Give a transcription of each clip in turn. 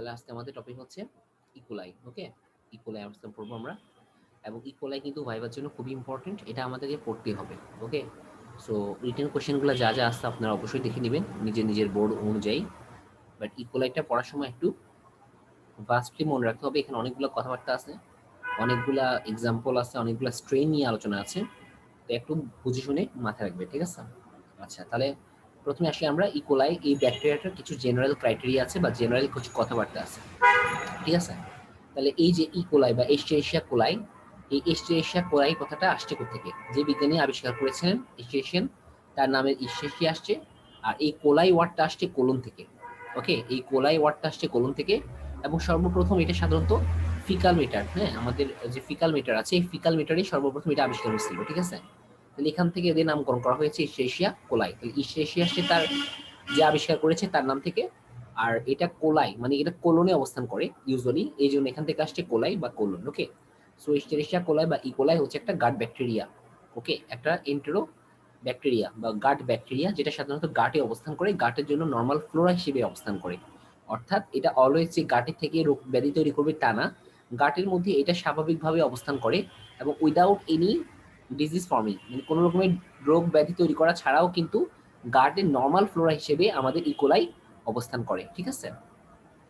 তাহলে আজকে আমাদের টপিক হচ্ছে ইকোলাই। ওকে, ইকোলাই আজকে পড়বো আমরা। এবং ইকোলাই কিন্তু ভাইবার জন্য খুবই ইম্পর্টেন্ট, এটা আমাদেরকে পড়তে হবে। ওকে, সো রিটেন কোশ্চেনগুলো যা যা আসছে আপনারা অবশ্যই দেখে নেবেন নিজের নিজের বোর্ড অনুযায়ী। বাট ইকোলাইটা পড়ার সময় একটু ভাস্টলি মনে রাখতে হবে। এখানে অনেকগুলো কথাবার্তা আছে, অনেকগুলা এক্সাম্পল আছে, অনেকগুলো স্ট্রেন নিয়ে আলোচনা আছে, তো একটু বুঝে শুনে মাথায় রাখবে, ঠিক আছে? আচ্ছা, তাহলে প্রথমে আসি আমরা ইকোলাই। এই ব্যাকটেরিয়াটার কিছু জেনারেল ক্রাইটেরিয়া আছে বা জেনারেল কিছু কথাবার্তা আছে, ঠিক আছে? তাহলে এই যে ইকোলাই বা এস্টেরিশিয়া কোলাই, এই এস্টেরিশিয়া কোলাই কথাটা আসছে কোথেকে? যে বিজ্ঞানী আবিষ্কার করেছিলেন এস্টেরিশিয়ান, তার নামে ইস্টেরিশিয়া আসছে। আর এই কোলাই ওয়ার্ডটা আসছে কোলন থেকে। ওকে, এই কোলাই ওয়ার্ডটা আসছে কোলন থেকে। এবং সর্বপ্রথম এটা সাধারণত ফিকাল মেটার, হ্যাঁ, আমাদের যে ফিকাল মেটার আছে এই ফিকাল মেটারই সর্বপ্রথম এটা আবিষ্কার হয়েছিল, ঠিক আছে? তাহলে এখান থেকে এদের নামকরণ করা হয়েছে ইস্টেরিশিয়া কোলাই। তাহলে ইস্টেরিশিয়া আসছে তার যে আবিষ্কার করেছে তার নাম থেকে। আর এটা কোলাই মানে এটা কোলনে অবস্থান করে ইউজুয়ালি, এই জন্য এখান থেকে আসছে কোলাই বা কোলন। ওকে, সো ইস্টেরিশিয়া কোলাই বা ইকোলাই হচ্ছে একটা গাট ব্যাকটেরিয়া। ওকে, একটা এন্টেরো ব্যাকটেরিয়া বা গাট ব্যাকটেরিয়া, যেটা সাধারণত গাটে অবস্থান করে, গাটের জন্য নর্মাল ফ্লোরা হিসেবে অবস্থান করে। অর্থাৎ এটা অলওয়েজ যে গাটের থেকে রোগ ব্যাধি তৈরি করবে তা না, গাটের মধ্যে এটা স্বাভাবিকভাবে অবস্থান করে এবং উইদাউট এনি ডিজিজ ফর্মিং, মানে কোনো রকমের রোগ ব্যাধি তৈরি করা ছাড়াও কিন্তু গার্ডের নর্মাল ফ্লোরা হিসেবে আমাদের ইকোলাই অবস্থান করে, ঠিক আছে?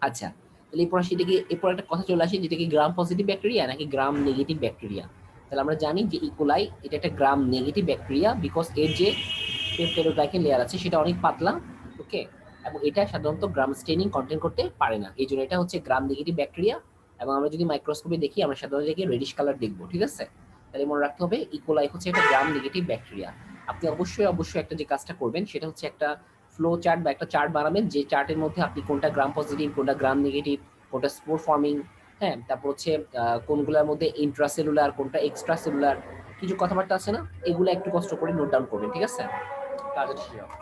আচ্ছা, তাহলে এরপর সেটাকে এরপর একটা কথা চলে আসে, যেটা কি গ্রাম পজিটিভ ব্যাকটেরিয়া নাকি গ্রাম নেগেটিভ ব্যাকটেরিয়া? তাহলে আমরা জানি যে ইকোলাই এটা একটা গ্রাম নেগেটিভ ব্যাকটেরিয়া, বিকজ এর যে পেপটাইডোগ্লাইকেন লেয়ার আছে সেটা অনেক পাতলা। ওকে, এবং এটা সাধারণত গ্রাম স্টেনিং কন্টেন করতে পারে না, এই জন্য এটা হচ্ছে গ্রাম নেগেটিভ ব্যাকটেরিয়া। এবং আমরা যদি মাইক্রোস্কোপে দেখি আমরা সাধারণত এটাকে রেডিশ কালার দেখবো, ঠিক আছে? তাহলে মনে রাখতে হবে ইকোলাই হচ্ছে একটা গ্রাম নেগেটিভ ব্যাকটেরিয়া। আপনি অবশ্যই অবশ্যই একটা যে কাজটা করবেন সেটা হচ্ছে একটা ফ্লো চার্ট বা একটা চার্ট বানাবেন, যে চার্টের মধ্যে আপনি কোনটা গ্রাম পজিটিভ, কোনটা গ্রাম নেগেটিভ, কোনটা স্পোর ফর্মিং, হ্যাঁ, তারপর হচ্ছে কোনগুলোর মধ্যে ইন্ট্রাসেলুলার, কোনটা এক্সট্রা সেলুলার, কিছু কথাবার্তা আছে না, এগুলো একটু কষ্ট করে নোট ডাউন করবেন, ঠিক আছে? কাজটা শিখে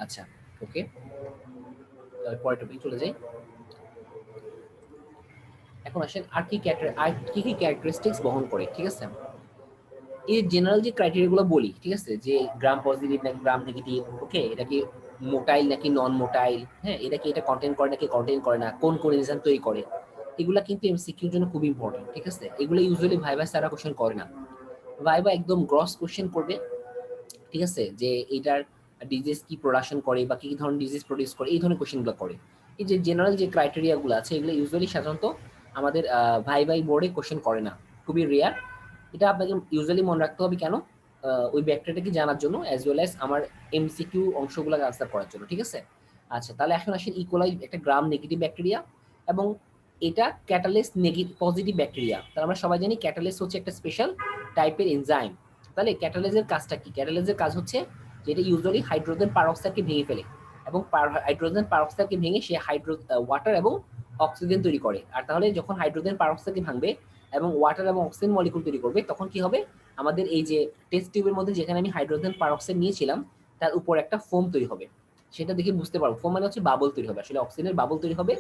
আচ্ছা, ওকে, পরের টপিক চলে যাই। এখন আসেন আর কি ক্যারেক্টারিস্টিক্স বহন করে, ঠিক আছে? এই জেনারেল যে ক্রাইটেরিয়াগুলো বলি, ঠিক আছে, যে গ্রাম পজিটিভ নাকি গ্রাম নেগেটিভ, ওকে, এটা কি মোটাইল নাকি নন মোটাইল, হ্যাঁ, এটা কি এটা কন্টেন্ট করে নাকি কন্টেন্ট করে না, কোন কোন এনজাইম তৈরি করে, এগুলা কিন্তু এমসিকিউর জন্য খুব ইম্পর্টেন্ট, ঠিক আছে? এগুলো ইউজুয়ালি ভাইভা স্যারা কোশ্চেন করে না, ভাইভা একদম গ্রস কোশ্চেন করবে, ঠিক আছে, যে এটার ডিজিজ কি প্রোডাকশন করে বা কি কি ধরনের ডিজিজ প্রডিউস করে, এই ধরনের কোশ্চেনগুলো করে। এই যে জেনারেল যে ক্রাইটেরিয়াগুলো আছে এগুলো ইউজুয়ালি সাধারণত আমাদের ভাইভাই বোর্ডে কোশ্চেন করে না, খুবই রেয়ার। এটা আপনাকে ইউজুয়ালি মনে রাখতে হবে কেন? ওই ব্যাকটেরিয়াটাকে জানার জন্য, অ্যাজ ওয়েল অ্যাজ আমার এমসিকিউ অংশগুলো আনসার করার জন্য, ঠিক আছে? আচ্ছা, তাহলে এখন আসেন ইকোলাই একটা গ্রাম নেগেটিভ ব্যাকটেরিয়া এবং এটা ক্যাটালিস্ট নেগেটিভ পজিটিভ ব্যাকটেরিয়া। তাহলে আমরা সবাই জানি ক্যাটালিস্ট হচ্ছে একটা স্পেশাল টাইপের এনজাইম। তাহলে ক্যাটালিজের কাজটা কি? ক্যাটালিজের কাজ হচ্ছে যে যেটা ইউজুয়ালি হাইড্রোজেন পারঅক্সাইডকে ভেঙে ফেলে এবং হাইড্রোজেন পারঅক্সাইডকে ভেঙে সে ওয়াটার এবং অক্সিজেন তৈরি করে। আর তাহলে যখন হাইড্রোজেন পারঅক্সাইডকে ভাঙবে এবং ওয়াটার এবং অক্সিজেন মলিকুল তৈরি করবে, তখন কি হবে, আমাদের এই যে টেস্ট টিউবের মধ্যে যেখানে আমি হাইড্রোজেন পারঅক্সাইড নিয়েছিলাম তার উপর একটা ফোম তৈরি হবে। সেটা দেখে বুঝতে পারবো, ফোম মানে হচ্ছে বাবল তৈরি হবে, আসলে অক্সিজেনের বাবল তৈরি হবে,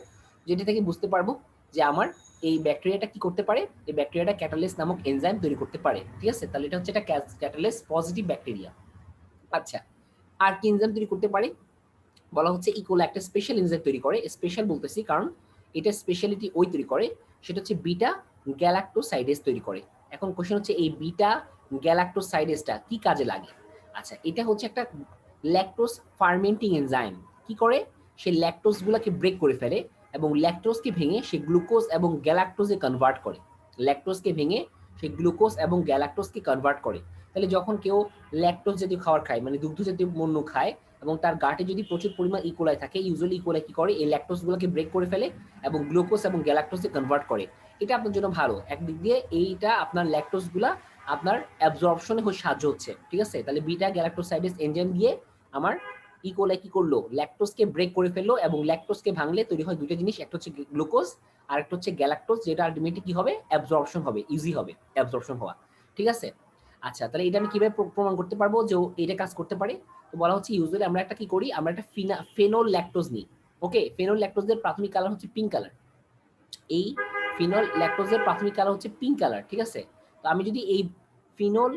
যেটা থেকে বুঝতে পারবো যে আমার এই ব্যাকটেরিয়াটা কি করতে পারে, এই ব্যাকটেরিয়াটা ক্যাটালিস নামক এনজাইম তৈরি করতে পারে। ঠিক আছে, তাহলে এটা হচ্ছে একটা ক্যাটালিস পজিটিভ ব্যাকটেরিয়া। আচ্ছা, আর কি এনজাইম তৈরি করতে পারে বলা হচ্ছে, ইকোলাই একটা স্পেশাল এনজাইম তৈরি করে। স্পেশাল বলতেছি কারণ এটা স্পেশালিটি ওই তৈরি করে, সেটা হচ্ছে বিটা গ্যালাক্টোসাইডেস তৈরি করে। এখন কোশ্চেন হচ্ছে এই বিটা গ্যালাক্টোসাইডেসটা কি কাজে লাগে। আচ্ছা, এটা হচ্ছে একটা ল্যাকটোজ ফার্মেন্টিং এনজাইম। কি করে, সে ল্যাকটোজগুলোকে ব্রেক করে ফেলে এবং ল্যাকটোজকে ভেঙে সে গ্লুকোজ এবং গ্যালাক্টোজে কনভার্ট করে। ল্যাকটোজকে ভেঙে সে গ্লুকোজ এবং গ্যালাক্টোজকে কনভার্ট করে। তাহলে যখন কেউ ল্যাকটোজ জাতীয় খাবার খায়, মানে দুগ্ধ জাতীয় পণ্য খায়, এবং তার গাটে যদি প্রচুর পরিমাণ ইকোলাই থাকে, ইউজুয়ালি ইকোলাই কি করে, এই ল্যাকটোজগুলোকে ব্রেক করে ফেলে এবং গ্লুকোজ এবং গ্যালাক্টোজে কনভার্ট করে। এটা আপনার জন্য ভালো, একদিক দিয়ে এইটা আপনার ল্যাকটোজগুলা আপনার অ্যাবজর্পশনে সাহায্য হচ্ছে। ঠিক আছে, তাহলে বিটা গ্যালাক্টোসাইডেস এনজাইম দিয়ে আমার ইকোলাই কি করলো, ল্যাকটোজকে ব্রেক করে ফেললো এবং ল্যাকটোজকে ভাঙলে তৈরি হয় দুটো জিনিস, একটা হচ্ছে গ্লুকোজ আর একটা হচ্ছে গ্যালাক্টোজ, যেটা আলটিমেটলি কি হবে, অ্যাবজর্পশন হবে, ইজি হবে অ্যাবজর্পশন হওয়া। ঠিক আছে, আচ্ছা তাহলে এটা আমি কিভাবে প্রমাণ করতে পারবো যে এটা কাজ করতে পারে। তো বলা হচ্ছে ইউজুয়ালি আমরা একটা কি করি, আমরা একটা ফেনল ল্যাকটোজ নিই। ওকে, ফেনল ল্যাকটোজের প্রাথমিক কালার হচ্ছে পিঙ্ক কালার। এই ফিনল ল্যাকটোজের প্রাথমিক কালার হচ্ছে পিঙ্ক কালার। ঠিক আছে, তো আমি যদি এই ফিনল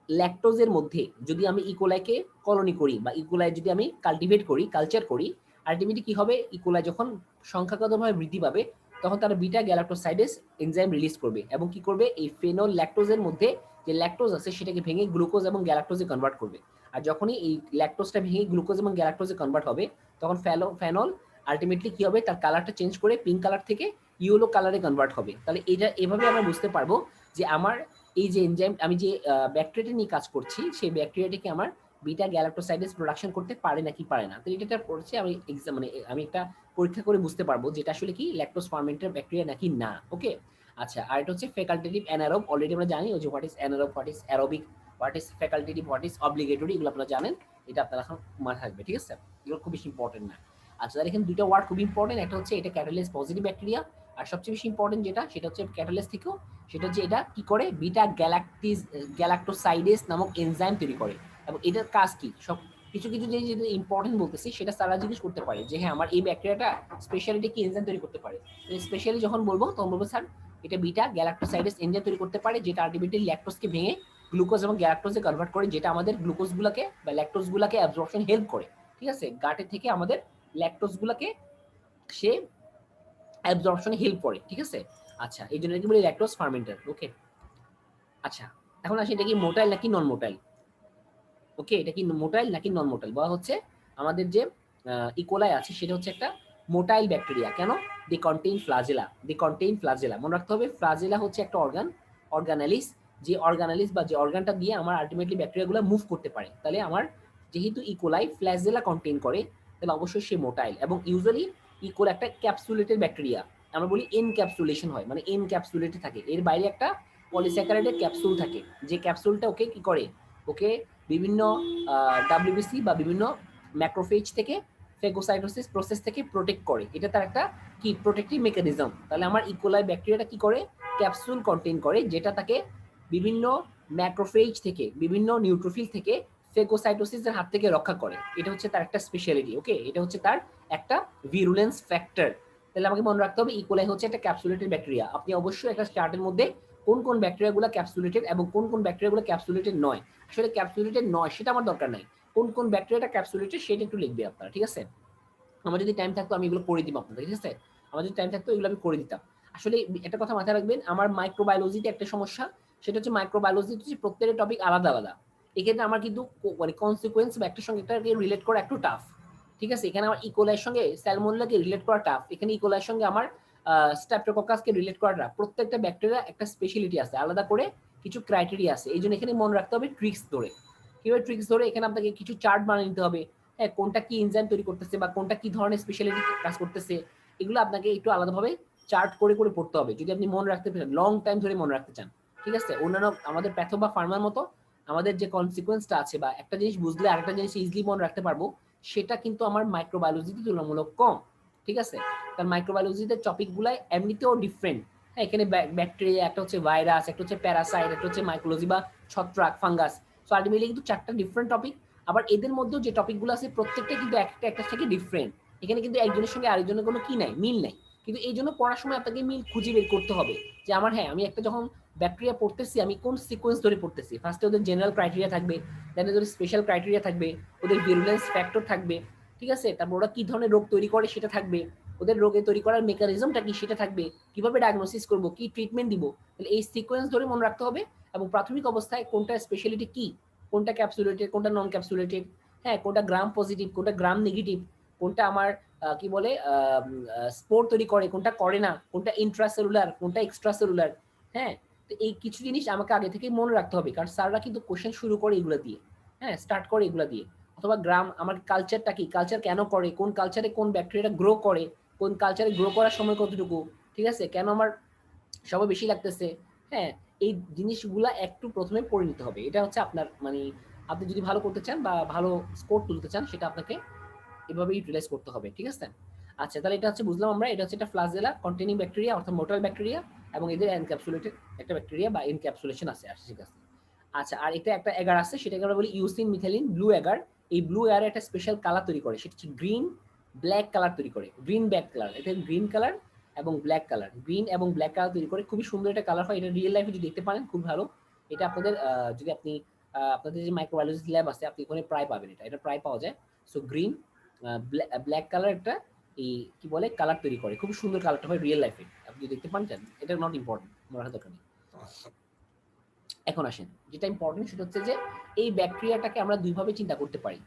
ল্যাকটোজের মধ্যে যদি আমি ইকোলাইকে কলোনি করি বা ইকোলাই যদি আমি কাল্টিভেট করি, কালচার করি, আলটিমেটলি কি হবে, ইকোলাই যখন সংখ্যাগতভাবে বৃদ্ধি পাবে তখন তারা বিটা গ্যালাক্টোসাইডেস এনজাইম রিলিজ করবে এবং কি করবে, এই ফেনল ল্যাকটোজের মধ্যে যে ল্যাকটোজ আছে সেটাকে ভেঙে গ্লুকোজ এবং গ্যালাক্টোজে কনভার্ট করবে। আর যখনই এই ল্যাকটোজটা ভেঙে গ্লুকোজ এবং গ্যালাক্টোজে কনভার্ট হবে তখন ফেনল আলটিমেটলি কি হবে, তার কালারটা চেঞ্জ করে পিঙ্ক কালার থেকে ইয়েলো কালারে কনভার্ট হবে। তাহলে এটা এভাবে আমরা বুঝতে পারবো যে আমার এই যে এনজাইম, আমি যে ব্যাকটেরিয়াটা নিয়ে কাজ করছি, সেই ব্যাকটেরিয়াটাকে আমার বিটা গ্যালাক্টোসাইডেস প্রোডাকশন করতে পারে নাকি পারে না। তো এটা পড়ছে আমি এক্সাম, মানে আমি একটা পরীক্ষা করে বুঝতে পারবো যেটা আসলে কি ল্যাকটোজ ফার্মেন্টেড ব্যাকটেরিয়া নাকি না। ওকে, আচ্ছা, আর এটা হচ্ছে ফ্যাকাল্টেটিভ অ্যানারোব। অলরেডি আমরা জানি ওই যে what is anaerobe, what is aerobic, what is facultative, what is obligatory, এগুলো আপনারা জানেন, এটা আপনারা এখন মাথায় থাকবে। ঠিক আছে, এগুলো খুব বেশি ইম্পর্টেন্ট না। আচ্ছা, তাহলে এখানে দুটো ওয়ার্ড খুব ইম্পর্টেন্ট, একটা হচ্ছে এটা ক্যাটালিস পজিটিভ ব্যাকটেরিয়া, আর সবচেয়ে বেশি ইম্পর্টেন্ট যেটা সেটা হচ্ছে ক্যাটালিস থেকেও, সেটা হচ্ছে এটা কি করে, বিটা গ্যালাক্টোসাইডেস নামক এনজাইম তৈরি করে। এবং এটার কাজ কি, সব কিছু কিছু জিনিস যেটা ইম্পর্টেন্ট বলতেছি সেটা সারা জিনিস করতে পারে, যে হ্যাঁ আমার এই ব্যাকটেরিয়াটা স্পেশালিটি কি এনজাইম তৈরি করতে পারে। স্পেশালি যখন বলবো তখন বলবো স্যার এটা বিটা গ্যালাক্টোসাইডেস এনজাইম তৈরি করতে পারে, যেটা আলটিমেটলি ল্যাকটোজকে ভেঙে গ্লুকোজ এবং গ্যালাক্টোজে কনভার্ট করে, যেটা আমাদের গ্লুকোজগুলোকে বা ল্যাকটোজগুলোকে অ্যাবজর্পশন হেল্প করে। ঠিক আছে, গাটে থেকে আমাদের ল্যাকটোজগুলোকে সে অ্যাবজর্পশনে হেল্প করে। ঠিক আছে, আচ্ছা, এই জন্য কি বলি ল্যাকটোজ ফার্মেন্টার। ওকে, আচ্ছা, এখন আসি এটা কি মোটাইল নাকি নন মোটাইল। ওকে, এটা কি মোটাইল নাকি নন মোটাইল বলা হচ্ছে, আমাদের যে ইকোলাই আছে সেটা হচ্ছে একটা মোটাইল ব্যাকটেরিয়া। কেন, দি কন্টেইন ফ্লাজেলা, দি কন্টেইন ফ্লাজেলা, মনে রাখতে হবে ফ্লাজেলা হচ্ছে একটা অর্গানালিস, যে অর্গানালিস বা যে অর্গানটা দিয়ে আমার আলটিমেটলি ব্যাকটেরিয়াগুলো মুভ করতে পারে। তাহলে আমার যেহেতু ইকোলাই ফ্লাজেলা কন্টেইন করে, তাহলে অবশ্যই সে মোটাইল। এবং ইউজুয়ালি ইকোল একটা ক্যাপসুলেটেড ব্যাকটেরিয়া, আমরা বলি এনক্যাপসুলেশন হয়, মানে এনক্যাপসুলেটেড থাকে, এর বাইরে একটা পলিস্যাকারাইডের ক্যাপসুল থাকে, যে ক্যাপসুলটা ওকে কি করে, ওকে বিভিন্ন ডাব্লিউবিসি বা বিভিন্ন ম্যাক্রোফেজ থেকে ফেগোসাইটোসিস প্রসেস থেকে প্রোটেক্ট করে। এটা তার একটা কি প্রোটেক্টিভ মেকানিজম। তাহলে আমার ইকোলাই ব্যাকটেরিয়াটা কি করে, ক্যাপসুল কন্টেইন করে, যেটা তাকে বিভিন্ন ম্যাক্রোফেজ থেকে, বিভিন্ন নিউট্রোফিল থেকে ফেগোসাইটোসিসের হাত থেকে রক্ষা করে। এটা হচ্ছে তার একটা স্পেশালিটি। ওকে, এটা হচ্ছে তার একটা ভিরুলেন্স ফ্যাক্টর। তাহলে আমাকে মনে রাখতে হবে ইকোলাই হচ্ছে একটা ক্যাপসুলেটেড ব্যাকটেরিয়া। আপনি অবশ্যই একটা চার্টের মধ্যে কোন কোন ব্যাকটেরিয়াগুলো ক্যাপসুলেটেড এবং কোন কোন ব্যাকটেরিয়াগুলো ক্যাপসুলেটেড নয়, আসলে ক্যাপসুলেটেড নয় সেটা আমার দরকার নাই, কোন কোন ব্যাকটেরিয়াটা ক্যাপসুলেটেড সেটা একটু লিখবে আপনারা। ঠিক আছে, আমার যদি টাইম থাকতো আমি এগুলো করে দিব আপনাদের। ঠিক আছে, আমার যদি টাইম থাকতো এগুলো আমি করে দিতাম। আসলে একটা কথা মাথায় রাখবেন, আমার মাইক্রোবায়োলজিতে একটা সমস্যা, সেটা হচ্ছে মাইক্রোবায়োলজি হচ্ছে প্রত্যেকটা টপিক আলাদা আলাদা। এক্ষেত্রে আমার কিন্তু মানে কনসিকুয়েন্স বা একটার সঙ্গে একটাকে রিলেট করা একটু টাফ। ঠিক আছে, এখানে আমার ইকোলাইয়ের সঙ্গে স্যালমোনেলাকে রিলেট করা টাফ, এখানে ইকোলাইয়ের সঙ্গে আমার স্ট্রেপ্টোককাসকে রিলেট করা টাফ। প্রত্যেকটা ব্যাকটেরিয়া একটা স্পেশালিটি আছে, আলাদা করে কিছু ক্রাইটেরিয়া আছে। এই জন্য এখানে মনে রাখতে হবে ট্রিক্স ধরে, কিভাবে ট্রিক্স ধরে, এখানে আপনাকে কিছু চার্ট বানিয়ে নিতে হবে। হ্যাঁ, কোনটা কি এনজাইম তৈরি করতেছে বা কোনটা কি ধরনের স্পেশালিটি কাজ করতেছে, এগুলো আপনাকে একটু আলাদাভাবে চার্ট করে করে পড়তে হবে যদি আপনি মনে রাখতে পারেন, লং টাইম ধরে মনে রাখতে চান। ঠিক আছে, অন্যান্য আমাদের প্যাথো বা ফার্মার মতো আমাদের যে কনসিকোয়েন্সটা আছে বা একটা জিনিস বুঝলে আরেকটা জিনিস ইজিলি মনে রাখতে পারবো, সেটা কিন্তু আমার মাইক্রোবায়োলজিতে তুলনামূলক কম। ঠিক আছে, কারণ মাইক্রোবায়োলজিতে টপিকগুলো এমনিতেও ডিফারেন্ট। হ্যাঁ, এখানে ব্যাকটেরিয়া, একটা হচ্ছে ভাইরাস, একটা হচ্ছে প্যারাসাইট, একটা হচ্ছে মাইক্রোলজি বা ছত্রাক, ফাঙ্গাস। সো আলটিমেটলি কিন্তু 4টা ডিফারেন্ট টপিক। আবার এদের মধ্যেও যে টপিকগুলো আছে প্রত্যেকটা কিন্তু একটা থেকে ডিফারেন্ট। এখানে কিন্তু একজনের সঙ্গে আরেকজনের কোনো কি নাই, মিল নাই। কিন্তু এই জন্য পড়ার সময় আপনাকে মিল খুঁজে বের করতে হবে যে আমার, হ্যাঁ, আমি একটা যখন ব্যাকটেরিয়া পড়তেছি আমি কোন সিকোয়েন্স ধরে পড়তেছি। ফার্স্টে ওদের জেনারেল ক্রাইটেরিয়া থাকবে, দেন ওদের স্পেশাল ক্রাইটেরিয়া থাকবে, ওদের ভিরুলেন্স ফ্যাক্টর থাকবে, ঠিক আছে, তারপর ওরা কি ধরনের রোগ তৈরি করে সেটা থাকবে, ওদের রোগে তৈরি করার মেকানিজমটা কি সেটা থাকবে, কিভাবে ডায়াগনোসিস করব, কি ট্রিটমেন্ট দিব। তাহলে এই সিকোয়েন্স ধরে মনে রাখতে হবে। এবং প্রাথমিক অবস্থায় কোনটা স্পেশালিটি কি, কোনটা ক্যাপসুলেটেড, কোনটা নন ক্যাপসুলেটেড, হ্যাঁ, কোনটা গ্রাম পজিটিভ, কোনটা গ্রাম নেগেটিভ, কোনটা আমার কি বলে স্পোর তৈরি করে, কোনটা করে না, কোনটা ইন্ট্রাসেলুলার, কোনটা এক্সট্রাসেলুলার। হ্যাঁ, তো এই কিছু জিনিস আমাকে আগে থেকে মনে রাখতে হবে, কারণ স্যাররা কিন্তু কোশ্চেন শুরু করে এগুলো দিয়ে। হ্যাঁ, স্টার্ট করে এগুলো দিয়ে। অথবা গ্রাম, আমার কালচারটা কি, কালচার কেন করে, কোন কালচারে কোন ব্যাকটেরিয়াটা গ্রো করে, কোন কালচারে গ্রো করার সময় কতটুকু, ঠিক আছে, কেন আমার সবাই বেশি লাগতেছে। হ্যাঁ, এই জিনিসগুলা একটু প্রথমে পড়ে নিতে হবে। এটা হচ্ছে আপনার মানে আপনি যদি ভালো করতে চান বা ভালো স্কোর তুলতে চান, সেটা আপনাকে এভাবে ইউটিলাইজ করতে হবে। ঠিক আছে, আচ্ছা, তাহলে এটা হচ্ছে বুঝলাম আমরা, এটা হচ্ছে একটা ফ্লাজেলা কন্টেনিং ব্যাকটেরিয়া অর্থাৎ মোটাল ব্যাকটেরিয়া, এবং এদের এনক্যাপসুলেটেড একটা ব্যাকটেরিয়া বা এনক্যাপসুলেশন আছে। আচ্ছা, ঠিক আছে। আচ্ছা, আর এটা একটা এগার আছে, সেটাকে আমরা বলি ইউসিন মিথাইলিন ব্লু এগার। এই ব্লু এগার একটা স্পেশাল কালার তৈরি করে, সেটা হচ্ছে গ্রিন ব্ল্যাক কালার তৈরি করে, গ্রিন ব্ল্যাক কালার। এটা গ্রিন কালার এবং ব্ল্যাক কালার, গ্রিন এবং ব্ল্যাক কালার তৈরি করে, খুবই সুন্দর একটা কালার হয়। এটা রিয়েল লাইফে যদি দেখতে পারেন খুব ভালো। এটা আপনাদের যদি আপনি আপনাদের যে মাইক্রোবায়োলজি ল্যাব আছে আপনি ওখানে প্রায় পাবেন, এটা প্রায় পাওয়া যায়। সো গ্রিন ব্ল্যাক কালার একটা এই কি বলে কালার তৈরি করে, খুব সুন্দর কালারটা হয় রিয়েল লাইফে, আপনি দেখতে পান। এটা নট ইম্পর্টেন্ট, মনে দরকার নেই। এখন আসেন, যেটা ইম্পর্টেন্ট সেটা হচ্ছে যে এই ব্যাকটেরিয়াটাকে আমরা দুইভাবে চিন্তা করতে পারি।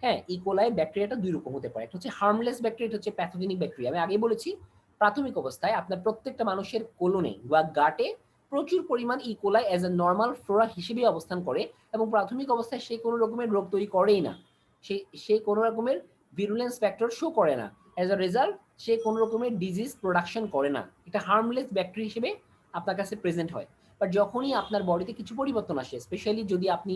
হ্যাঁ, ইকোলাই ব্যাকটেরিয়াটা দুই রকম হতে পারে, একটা হচ্ছে হার্মলেস ব্যাকটেরিয়া, এটা হচ্ছে প্যাথোজেনিক ব্যাকটেরিয়া। আমি আগেই বলেছি প্রাথমিক অবস্থায় আপনার প্রত্যেকটা মানুষের কোলনে বা গাটে প্রচুর পরিমাণ E. coli as a normal Flora হিসেবে অবস্থান করে, এবং প্রাথমিক অবস্থায় সে কোনো রকমের রোগ তৈরি করেই না, সে কোনো রকমের ভিরুলেন্স ফ্যাক্টর শো করে না। অ্যাজ আ রেজাল্ট সে কোনো রকমের ডিজিজ প্রোডাকশন করে না, এটা হার্মলেস ব্যাকটেরিয়া হিসেবে আপনার কাছে প্রেজেন্ট হয়। বাট যখনই আপনার বডিতে কিছু পরিবর্তন আসে, স্পেশালি যদি আপনি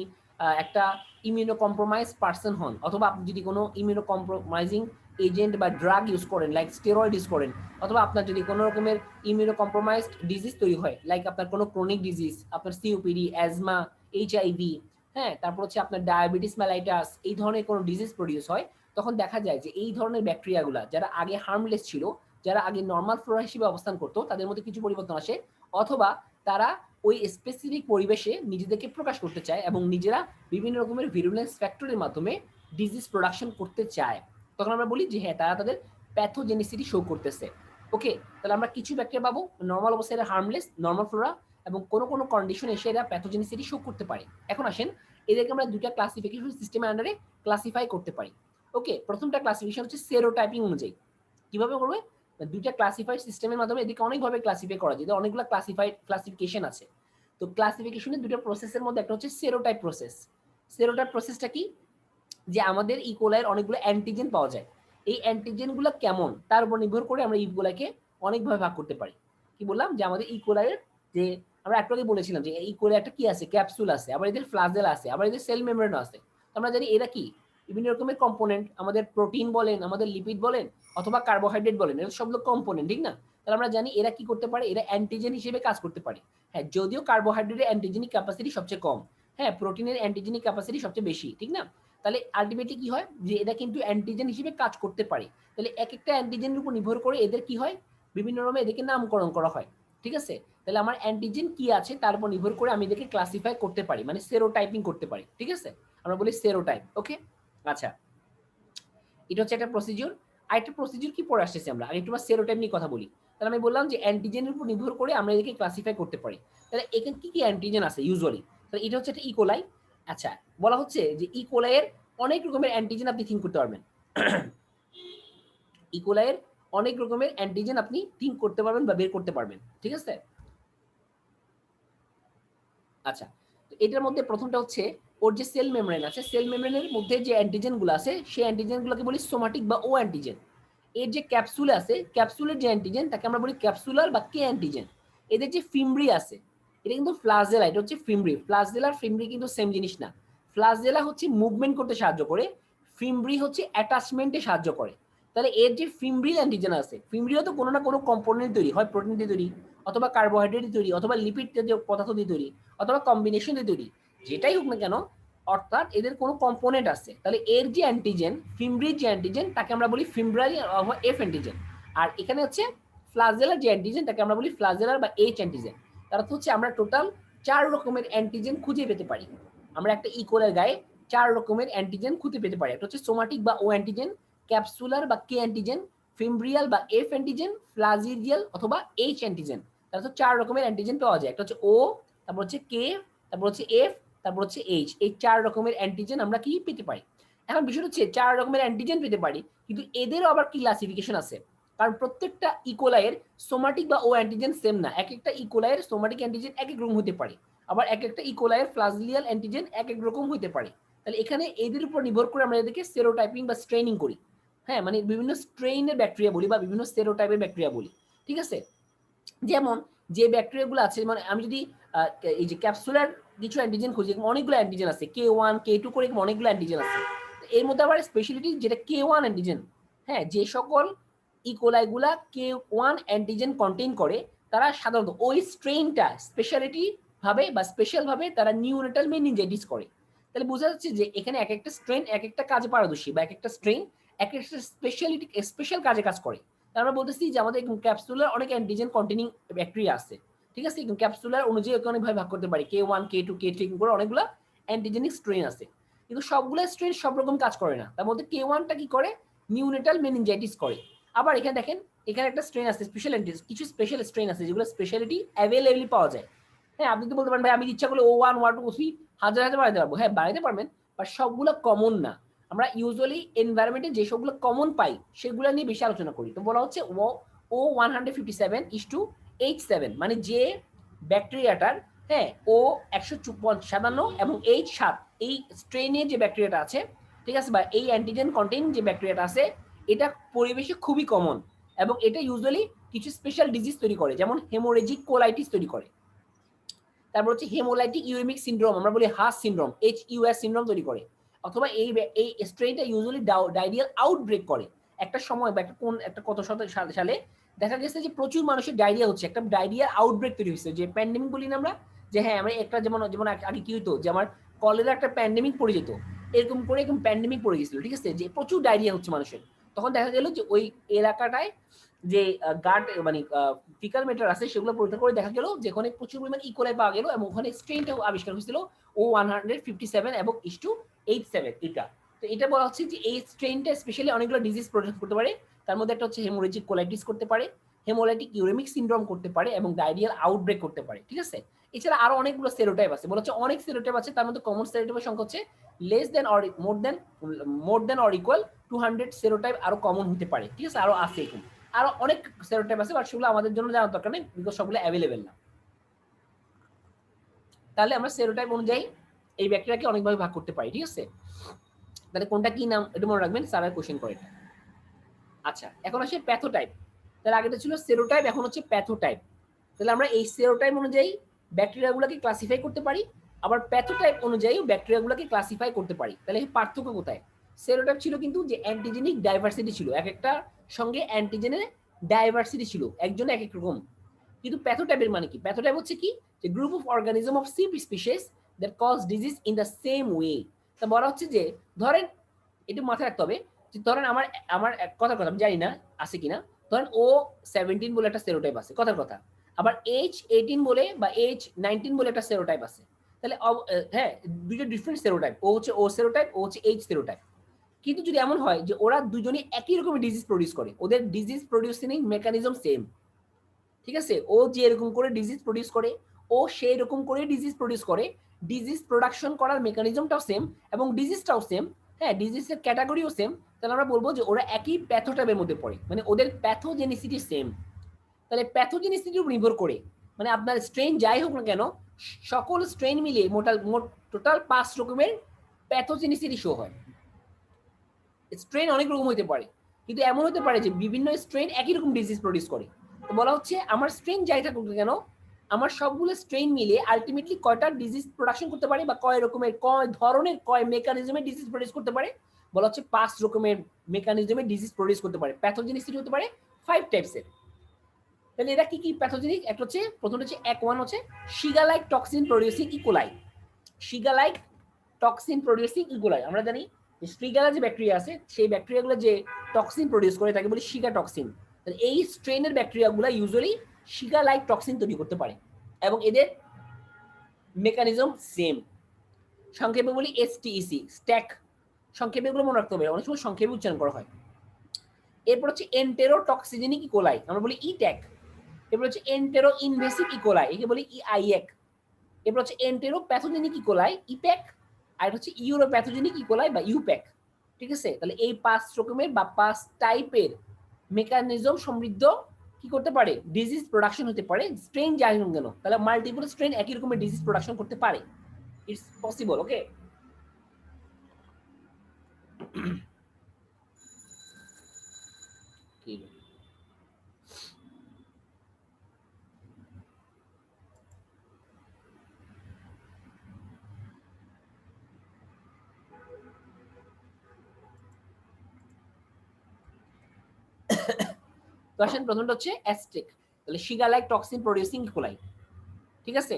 একটা ইমিউনো কম্প্রোমাইজ পার্সন হন, অথবা আপনি যদি কোনো ইমিউনো কম্প্রোমাইজিং এজেন্ট বা ড্রাগ ইউজ করেন, লাইক স্টেরয়েড ইউজ করেন, অথবা আপনার যদি কোনো রকমের ইমিউনো কম্প্রোমাইজড ডিজিজ তৈরি হয়, লাইক আপনার কোনো ক্রনিক ডিজিজ, আপনার সিওপিডি, অ্যাজমা, এইচআইভি, হ্যাঁ, তারপর হচ্ছে আপনার ডায়াবেটিস মেলাইটাস, এই ধরনের কোনো ডিজিজ প্রডিউস হয়, তখন দেখা যায় যে এই ধরনের ব্যাকটেরিয়াগুলো যারা আগে হার্মলেস ছিল, যারা আগে নর্মাল ফ্লোরা হিসেবে অবস্থান করতো, তাদের মধ্যে কিছু পরিবর্তন আসে, অথবা তারা ওই স্পেসিফিক পরিবেশে নিজেদেরকে প্রকাশ করতে চায় এবং নিজেরা বিভিন্ন রকমের ভিরুলেন্স ফ্যাক্টরের মাধ্যমে ডিজিজ প্রোডাকশন করতে চায়। তখন আমরা বলি যে হ্যাঁ, তারা তাদের প্যাথোজেনিসিটি শো করতেছে। ওকে, তাহলে আমরা কিছু ব্যাকটেরিয়া পাবো নর্মাল অবস্থায় এরা হার্মলেস, নর্মাল ফ্লোরা, এবং কোনো কোনো কন্ডিশন এসে এরা প্যাথোজেনিসিটি শো করতে পারে। এখন আসেন, এদেরকে আমরা দুইটা ক্লাসিফিকেশন সিস্টেমের আন্ডারে ক্লাসিফাই করতে পারি। ওকে, প্রথমটা ক্লাসিফিকেশন হচ্ছে সেরোটাইপিং অনুযায়ী। কিভাবে করবে? দুইটা ক্লাসিফাই সিস্টেমের মাধ্যমে এদিকে অনেকভাবে ক্লাসিফাই করা যায়, অনেকগুলো ক্লাসিফিকেশন আছে। তো ক্লাসিফিকেশনের দুটো প্রসেসের মধ্যে একটা হচ্ছে সেরোটাইপ প্রসেস। সেরোটাইপ প্রসেসটা কি? যে আমাদের ইকোলাইয়ের অনেকগুলো অ্যান্টিজেন পাওয়া যায়, এই অ্যান্টিজেনগুলো কেমন তার উপর নির্ভর করে আমরা ইকোলাইকে অনেকভাবে ভাগ করতে পারি। কি বললাম যে আমাদের ইকোলাইয়ের যে আমরা একটু আগে বলেছিলাম যে ইকোলাই একটা কি আছে, ক্যাপসুল আছে, আবার এদের ফ্লাজেলা আছে, আবার এদের সেল মেমব্রেনও আছে। আমরা জানি এরা কি বিভিন্ন রকমের কম্পোনেন্ট, আমাদের প্রোটিন বলেন, আমাদের লিপিড বলেন, অথবা কার্বোহাইড্রেট বলেন, এরা সবগুলো কম্পোনেন্ট, ঠিক না? তাহলে আমরা জানি এরা কি করতে পারে, এরা অ্যান্টিজেন হিসেবে কাজ করতে পারে। হ্যাঁ, যদিও কার্বোহাইড্রেটের অ্যান্টিজেনিক ক্যাপাসিটি সবচেয়ে কম, হ্যাঁ, প্রোটিনের অ্যান্টিজেনিক ক্যাপাসিটি সবচেয়ে বেশি, ঠিক না? তাহলে আলটিমেটলি কি হয় যে এটা কিন্তু অ্যান্টিজেন হিসেবে কাজ করতে পারে। তাহলে এক একটা অ্যান্টিজেনের উপর নির্ভর করে এদের কি হয়, বিভিন্ন রকমের এদেরকে নামকরণ করা হয়। ঠিক আছে, তাহলে আমার অ্যান্টিজেন কি আছে তার উপর নির্ভর করে আমি এদেরকে ক্লাসিফাই করতে পারি, মানে সেরোটাইপিং করতে পারি। ঠিক আছে, আমরা বলি সেরোটাইপ। ওকে, আচ্ছা, এটা হচ্ছে একটা প্রসিডিউর। আরেকটা প্রসিডিউর কি পড়ে আসতেছি আমরা, আগে একটু সেরোটাইপ নিয়ে কথা বলি। তাহলে আমি বললাম যে অ্যান্টিজেনের উপর নির্ভর করে আমরা এদেরকে ক্লাসিফাই করতে পারি। তাহলে এখানে কি কি অ্যান্টিজেন আছে ইউজুয়ালি? তাহলে এটা হচ্ছে একটা ইকোলাই। আচ্ছা, বলা হচ্ছে যে ইকোলাইয়ের অনেক রকমের অ্যান্টিজেন আপনি থিঙ্ক করতে পারবেন। ইকোলাইয়ের অনেক রকমের অ্যান্টিজেন আপনি থিঙ্ক করতে পারবেন বা বের করতে পারবেন। ঠিক আছে, আচ্ছা, তো এটার মধ্যে প্রথমটা হচ্ছে ওর যে সেল মেমব্রেন আছে, সেল মেমব্রেনের মধ্যে যে অ্যান্টিজেনগুলো আছে সেই অ্যান্টিজেনগুলোকে বলি সোমাটিক বা ও অ্যান্টিজেন। এর যে ক্যাপসুলে আছে, ক্যাপসুলের যে অ্যান্টিজেন তাকে আমরা বলি ক্যাপসুলার বা কে অ্যান্টিজেন। এদের যে ফিমব্রি আছে, এটা কিন্তু ফ্লাজেলা, এটা হচ্ছে ফিমব্রি। ফ্লাজেলা ফিমব্রি কিন্তু সেম জিনিস না। ফ্লাজেলা হচ্ছে মুভমেন্ট করতে সাহায্য করে, ফিমব্রি হচ্ছে অ্যাটাচমেন্টে সাহায্য করে। তাহলে এর যে ফিমব্রিল অ্যান্টিজেন আছে, ফিমব্রিও তো কোনো না কোনো কম্পোনেন্ট তৈরি হয়, প্রোটিন দিয়ে তৈরি, অথবা কার্বোহাইড্রেট দিয়ে তৈরি, অথবা লিপিড জাতীয় পদার্থ দিয়ে তৈরি, অথবা কম্বিনেশন দিয়ে তৈরি, যেটাই হোক না কেন, অর্থাৎ এদের কোনো কম্পোনেন্ট আছে। তাহলে এর যে অ্যান্টিজেন, ফিমব্রির যে অ্যান্টিজেন, তাকে আমরা বলি ফিমব্রাল অথবা এফ অ্যান্টিজেন। আর এখানে হচ্ছে ফ্লাজেলার যে অ্যান্টিজেন, তাকে আমরা বলি ফ্লাজেলার বা এইচ অ্যান্টিজেন। তার অর্থ হচ্ছে আমরা টোটাল 4 রকমের অ্যান্টিজেন খুঁজে পেতে পারি। আমরা একটা ইকোলের গায়ে 4 রকমের অ্যান্টিজেন খুঁজে পেতে পারি। একটা হচ্ছে সোমাটিক বা ও অ্যান্টিজেন, ক্যাপসুলার বা কে অ্যান্টিজেন, ফিমব্রিয়াল বা এফ অ্যান্টিজেন, ফ্লাজিডিয়াল অথবা এইচ অ্যান্টিজেন। তার অর্থ 4 রকমের অ্যান্টিজেন পাওয়া যায়। একটা হচ্ছে ও, তারপর হচ্ছে কে, তারপর হচ্ছে এফ, তারপর হচ্ছে এইচ। এই 4 রকমের অ্যান্টিজেন আমরা কি পেতে পারি। এখন বিষয়টা হচ্ছে 4 রকমের অ্যান্টিজেন পেতে পারি, কিন্তু এদেরও আবার কি ক্লাসিফিকেশন আছে। কারণ প্রত্যেকটা ইকোলাইয়ের সোমাটিক বা ও অ্যান্টিজেন সেম না। এক একটা ইকোলাইয়ের সোমাটিক অ্যান্টিজেন এক এক রকম হতে পারে, আবার এক একটা ইকোলাইয়ের ফ্লাজলিয়াল অ্যান্টিজেন এক এক রকম হতে পারে। তাহলে এখানে এদের উপর নির্ভর করে আমরা এদেরকে সেরোটাইপিং বা স্ট্রেনিং করি। হ্যাঁ, মানে বিভিন্ন স্ট্রেইনের ব্যাকটেরিয়া বলি বা বিভিন্ন সেরোটাইপের ব্যাকটেরিয়া বলি। ঠিক আছে, যেমন যে ব্যাকটেরিয়াগুলো আছে, মানে আমি যদি এই যে ক্যাপসুলার কিছু অ্যান্টিজেন খুঁজি, অনেকগুলো অ্যান্টিজেন আছে, K1 K2 করে অনেকগুলো অ্যান্টিজেন আছে। এর মধ্যে আবার স্পেশালিটি যেটা K1 অ্যান্টিজেন, হ্যাঁ, যে সকল ইকোলাইগুলা K1 অ্যান্টিজেন কন্টেইন করে, তারা সাধারণত ওই স্ট্রেইনটা স্পেশালিটি ভাবে বা স্পেশাল ভাবে তারা নিউনেটাল মেনিনজাইটিস করে। তাহলে বোঝা যাচ্ছে যে এখানে এক একটা স্ট্রেইন এক একটা কাজে পারদর্শী, বা এক একটা স্ট্রেইন এক একটা স্পেশালিটি স্পেশাল কাজে কাজ করে। আমরা বলতেছি যে আমাদের ক্যাপসুলার অনেক অ্যান্টিজেন কন্টেনিং ব্যাকটেরিয়া আছে। ঠিক আছে, ক্যাপসুলার অনুযায়ী অনেকভাবে ভাগ করতে পারি, K1 K2 K3 করে অনেকগুলো অ্যান্টিজেনিক স্ট্রেন আছে। কিন্তু সবগুলো স্ট্রেন সব রকম কাজ করে না। তার মধ্যে K1টা কি করে, নিউনেটাল মেনিনজাইটিস করে। আবার এখানে দেখেন, এখানে একটা স্ট্রেন আছে স্পেশাল অ্যান্টিজেন, কিছু স্পেশাল স্ট্রেন আছে যেগুলো স্পেশালিটি অ্যাভেলেবলি পাওয়া যায়। হ্যাঁ, আপনি তো বলতে পারেন ভাই আমি ইচ্ছা করলে O1 O2 O3 হাজার হাজার বাড়াতে পারবো। হ্যাঁ, বাড়াতে পারবেন, বাট সবগুলো কমন না। আমরা ইউজুয়ালি এনভায়রনমেন্টে যে সবগুলো কমন পাই সেগুলো নিয়ে বেশি আলোচনা করি। তো বলা হচ্ছে O157:H7, মানে যে ব্যাকটেরিয়াটার, হ্যাঁ, O157 এবং H7, এই স্ট্রেনে যে ব্যাকটেরিয়াটা আছে, ঠিক আছে, বা এই অ্যান্টিজেন কন্টেইন যে ব্যাকটেরিয়াটা আছে, এটা পরিবেশে খুবই কমন, এবং এটা ইউজুয়ালি কিছু স্পেশাল ডিজিজ তৈরি করে, যেমন হেমোরেজিক কোলাইটিস তৈরি করে। তারপর হচ্ছে হেমোলাইটিক ইউরেমিক সিনড্রোম, আমরা বলি হাস সিনড্রোম, HUS সিনড্রোম তৈরি করে। অথবা এই স্ট্রেনটা ইউজুয়ালি ডায়রিয়াল আউটব্রেক করে। একটা সময় বা একটা কত সালে দেখা গেছে যে প্রচুর মানুষের ডায়রিয়া হচ্ছে, একটা ডায়রিয়া আউটব্রেক তৈরি হয়েছে, যে প্যান্ডেমিক বলি না আমরা, যে হ্যাঁ আমরা একটা যেমন যেমন আগে কি হতো, যে আমার কলেরা একটা প্যান্ডেমিক পড়ে যেত, এরকম করে এরকম প্যান্ডেমিক পড়ে গেছিল। ঠিক আছে, যে প্রচুর ডায়রিয়া হচ্ছে মানুষের, তখন দেখা গেল যে ওই এলাকাটায় যে গার্ড মানে ফিকাল ম্যাটার আছে সেগুলো পরীক্ষা করে দেখা গেল যে ওখানে প্রচুর পরিমাণ ইকোলাই পাওয়া গেল, এবং ওখানে স্ট্রেনটাও আবিষ্কার হয়েছিল O157 এবং H2H7 এটা। তো এটা বলা হচ্ছে যে এই স্ট্রেনটা স্পেশালি অনেকগুলো ডিজিজ প্রোডিউস করতে পারে। তার মধ্যে একটা হচ্ছে হেমোরেজিক কোলাইটিস করতে পারে, হেমোলাইটিক ইউরেমিক সিনড্রোম করতে পারে, এবং ডায়রিয়াল আউটব্রেক করতে পারে। ঠিক আছে, এছাড়া আরো অনেকগুলো সেরোটাইপ আছে, বলা হচ্ছে অনেক সেরোটাইপ আছে। তার মধ্যে কমন সেরোটাইপের সংখ্যা হচ্ছে less than or more than or equal 200 serotype আরো কমন হতে পারে। ঠিক আছে, আরো আছে এরকম আরো অনেক সেরোটাইপ আছে, বাট সেগুলো আমাদের জন্য জানার দরকার নেই, বিকজ সবগুলো অ্যাভেলেবেল না। তাহলে আমরা সেরোটাইপ অনুযায়ী এই ব্যাকটেরিয়াকে অনেকভাবে ভাগ করতে পারি। ঠিক আছে, তাহলে কোনটা কি নাম এটা মনে রাখবেন, স্যার কোশ্চেন করে এটা। আচ্ছা, এখন আসে প্যাথোটাইপ। তাহলে আগেটা ছিল সেরোটাইপ, এখন হচ্ছে প্যাথোটাইপ। তাহলে আমরা এই সেরোটাইপ অনুযায়ী ব্যাকটেরিয়াগুলোকে ক্লাসিফাই করতে পারি, আবার প্যাথোটাইপ অনুযায়ী ব্যাকটেরিয়াগুলোকে ক্লাসিফাই করতে পারি। তাহলে এই পার্থক্য কোথায়? সেরোটাইপ ছিল কিন্তু যে অ্যান্টিজেনিক ডাইভার্সিটি ছিল, এক একটা সঙ্গে অ্যান্টিজেনের ডাইভার্সিটি ছিল, একজনে এক এক রকম। কিন্তু প্যাথোটাইপের মানে কি? প্যাথোটাইপ হচ্ছে কি, যে group of organism of same species that cause disease in the same way. তা বলা হচ্ছে যে ধরেন, একটু মাথায় রাখতে হবে, যে ধরেন আমার আমার কথার কথা আমি জানি না আছে কিনা, ধরেন O17 বলে একটা সেরোটাইপ আছে, কথার কথা, আবার H18 বলে বা H19 বলে একটা সেরোটাইপ আছে। তাহলে হ্যাঁ, দুইটা ডিফারেন্ট সেরোটাইপ, ও হচ্ছে O সেরোটাইপ, ও হচ্ছে H সেরোটাইপ। কিন্তু যদি এমন হয় যে ওরা দুজনই একই রকমের ডিজিজ প্রডিউস করে, ওদের ডিজিজ প্রডিউসিং মেকানিজম সেম, ঠিক আছে, ও যে এরকম করে ডিজিজ প্রডিউস করে, ও সেই রকম করে ডিজিজ প্রডিউস করে, ডিজিজ প্রোডাকশন করার মেকানিজমটাও সেম, এবং ডিজিজটাও সেম, হ্যাঁ, ডিজিজের ক্যাটাগরিও সেম, তাহলে আমরা বলবো যে ওরা একই প্যাথোটাইপের মধ্যে পড়ে, মানে ওদের প্যাথোজেনিসিটি সেম। তাহলে প্যাথোজেনিসিটির উপর নির্ভর করে, মানে আপনার স্ট্রেন যাই হোক না কেন, সকল স্ট্রেন মিলিয়ে টোটাল 5 রকমের প্যাথোজেনিসিটি শো হয়। স্ট্রেন অনেক রকম হতে পারে, কিন্তু এমন হতে পারে যে বিভিন্ন স্ট্রেন একই রকম ডিজিজ প্রডিউস করে। তো বলা হচ্ছে আমার স্ট্রেন যাই থাকুক না কেন, আমার সবগুলো স্ট্রেন মিলে আলটিমেটলি কয়টা ডিজিজ প্রোডাকশন করতে পারে বা কয় রকমের কয় ধরনের কয় মেকানিজমে ডিজিজ প্রডিউস করতে পারে বলা হচ্ছে 5 রকমের মেকানিজমে ডিজিজ প্রডিউস করতে পারে। প্যাথোজেনিসিটি হতে পারে 5 টাইপসের। তাহলে এরা কি কি প্যাথোজেনিক? একটা হচ্ছে প্রথমটা হচ্ছে এক হচ্ছে শিগা like toxin producing E. coli. শিগা like toxin producing E. coli, আমরা জানি যে শ্রীগালা যে ব্যাকটেরিয়া আছে সেই ব্যাকটেরিয়াগুলো যে টক্সিন প্রডিউস করে তাকে বলি শিগা টক্সিন। তাহলে এই স্ট্রেনের ব্যাকটেরিয়াগুলো ইউজুয়ালি শিগা লাইক টক্সিন তৈরি করতে পারে এবং এদের মেকানিজম সেম। সংক্ষেপে বলি এসটিইসি, স্ট্যাক। সংক্ষেপে এগুলো মনে রাখতে হবে, অনেক সময় সংক্ষেপে উচ্চারণ করা হয়। এরপর হচ্ছে এন্টেরোটক্সিজেনিক ইকোলাই, আমরা বলি ইট্যাক। এরপর হচ্ছে এন্টেরো ইনভেসিভ ইকোলাই, একে বলি ইআইএক। এরপর হচ্ছে এন্টেরো প্যাথোজেনিক ইকোলাই, ইপ্যাক। আর হচ্ছে ইউরোপ্যাথোজেনিক ইকোলাই বা ইউপ্যাক। ঠিক আছে, তাহলে এই 5 রকমের বা 5 টাইপের মেকানিজম সমৃদ্ধ কি করতে পারে ডিজিজ প্রোডাকশন হতে পারে, স্ট্রেন যাই হোক কেন। তাহলে মাল্টিপল স্ট্রেন একই রকমের ডিজিজ প্রোডাকশন করতে পারে, ইটস পসিবল। ওকে, তো আসেন প্রথমটা হচ্ছে অ্যাস্টেক। তাহলে Shiga like toxin producing E coli. ঠিক আছে,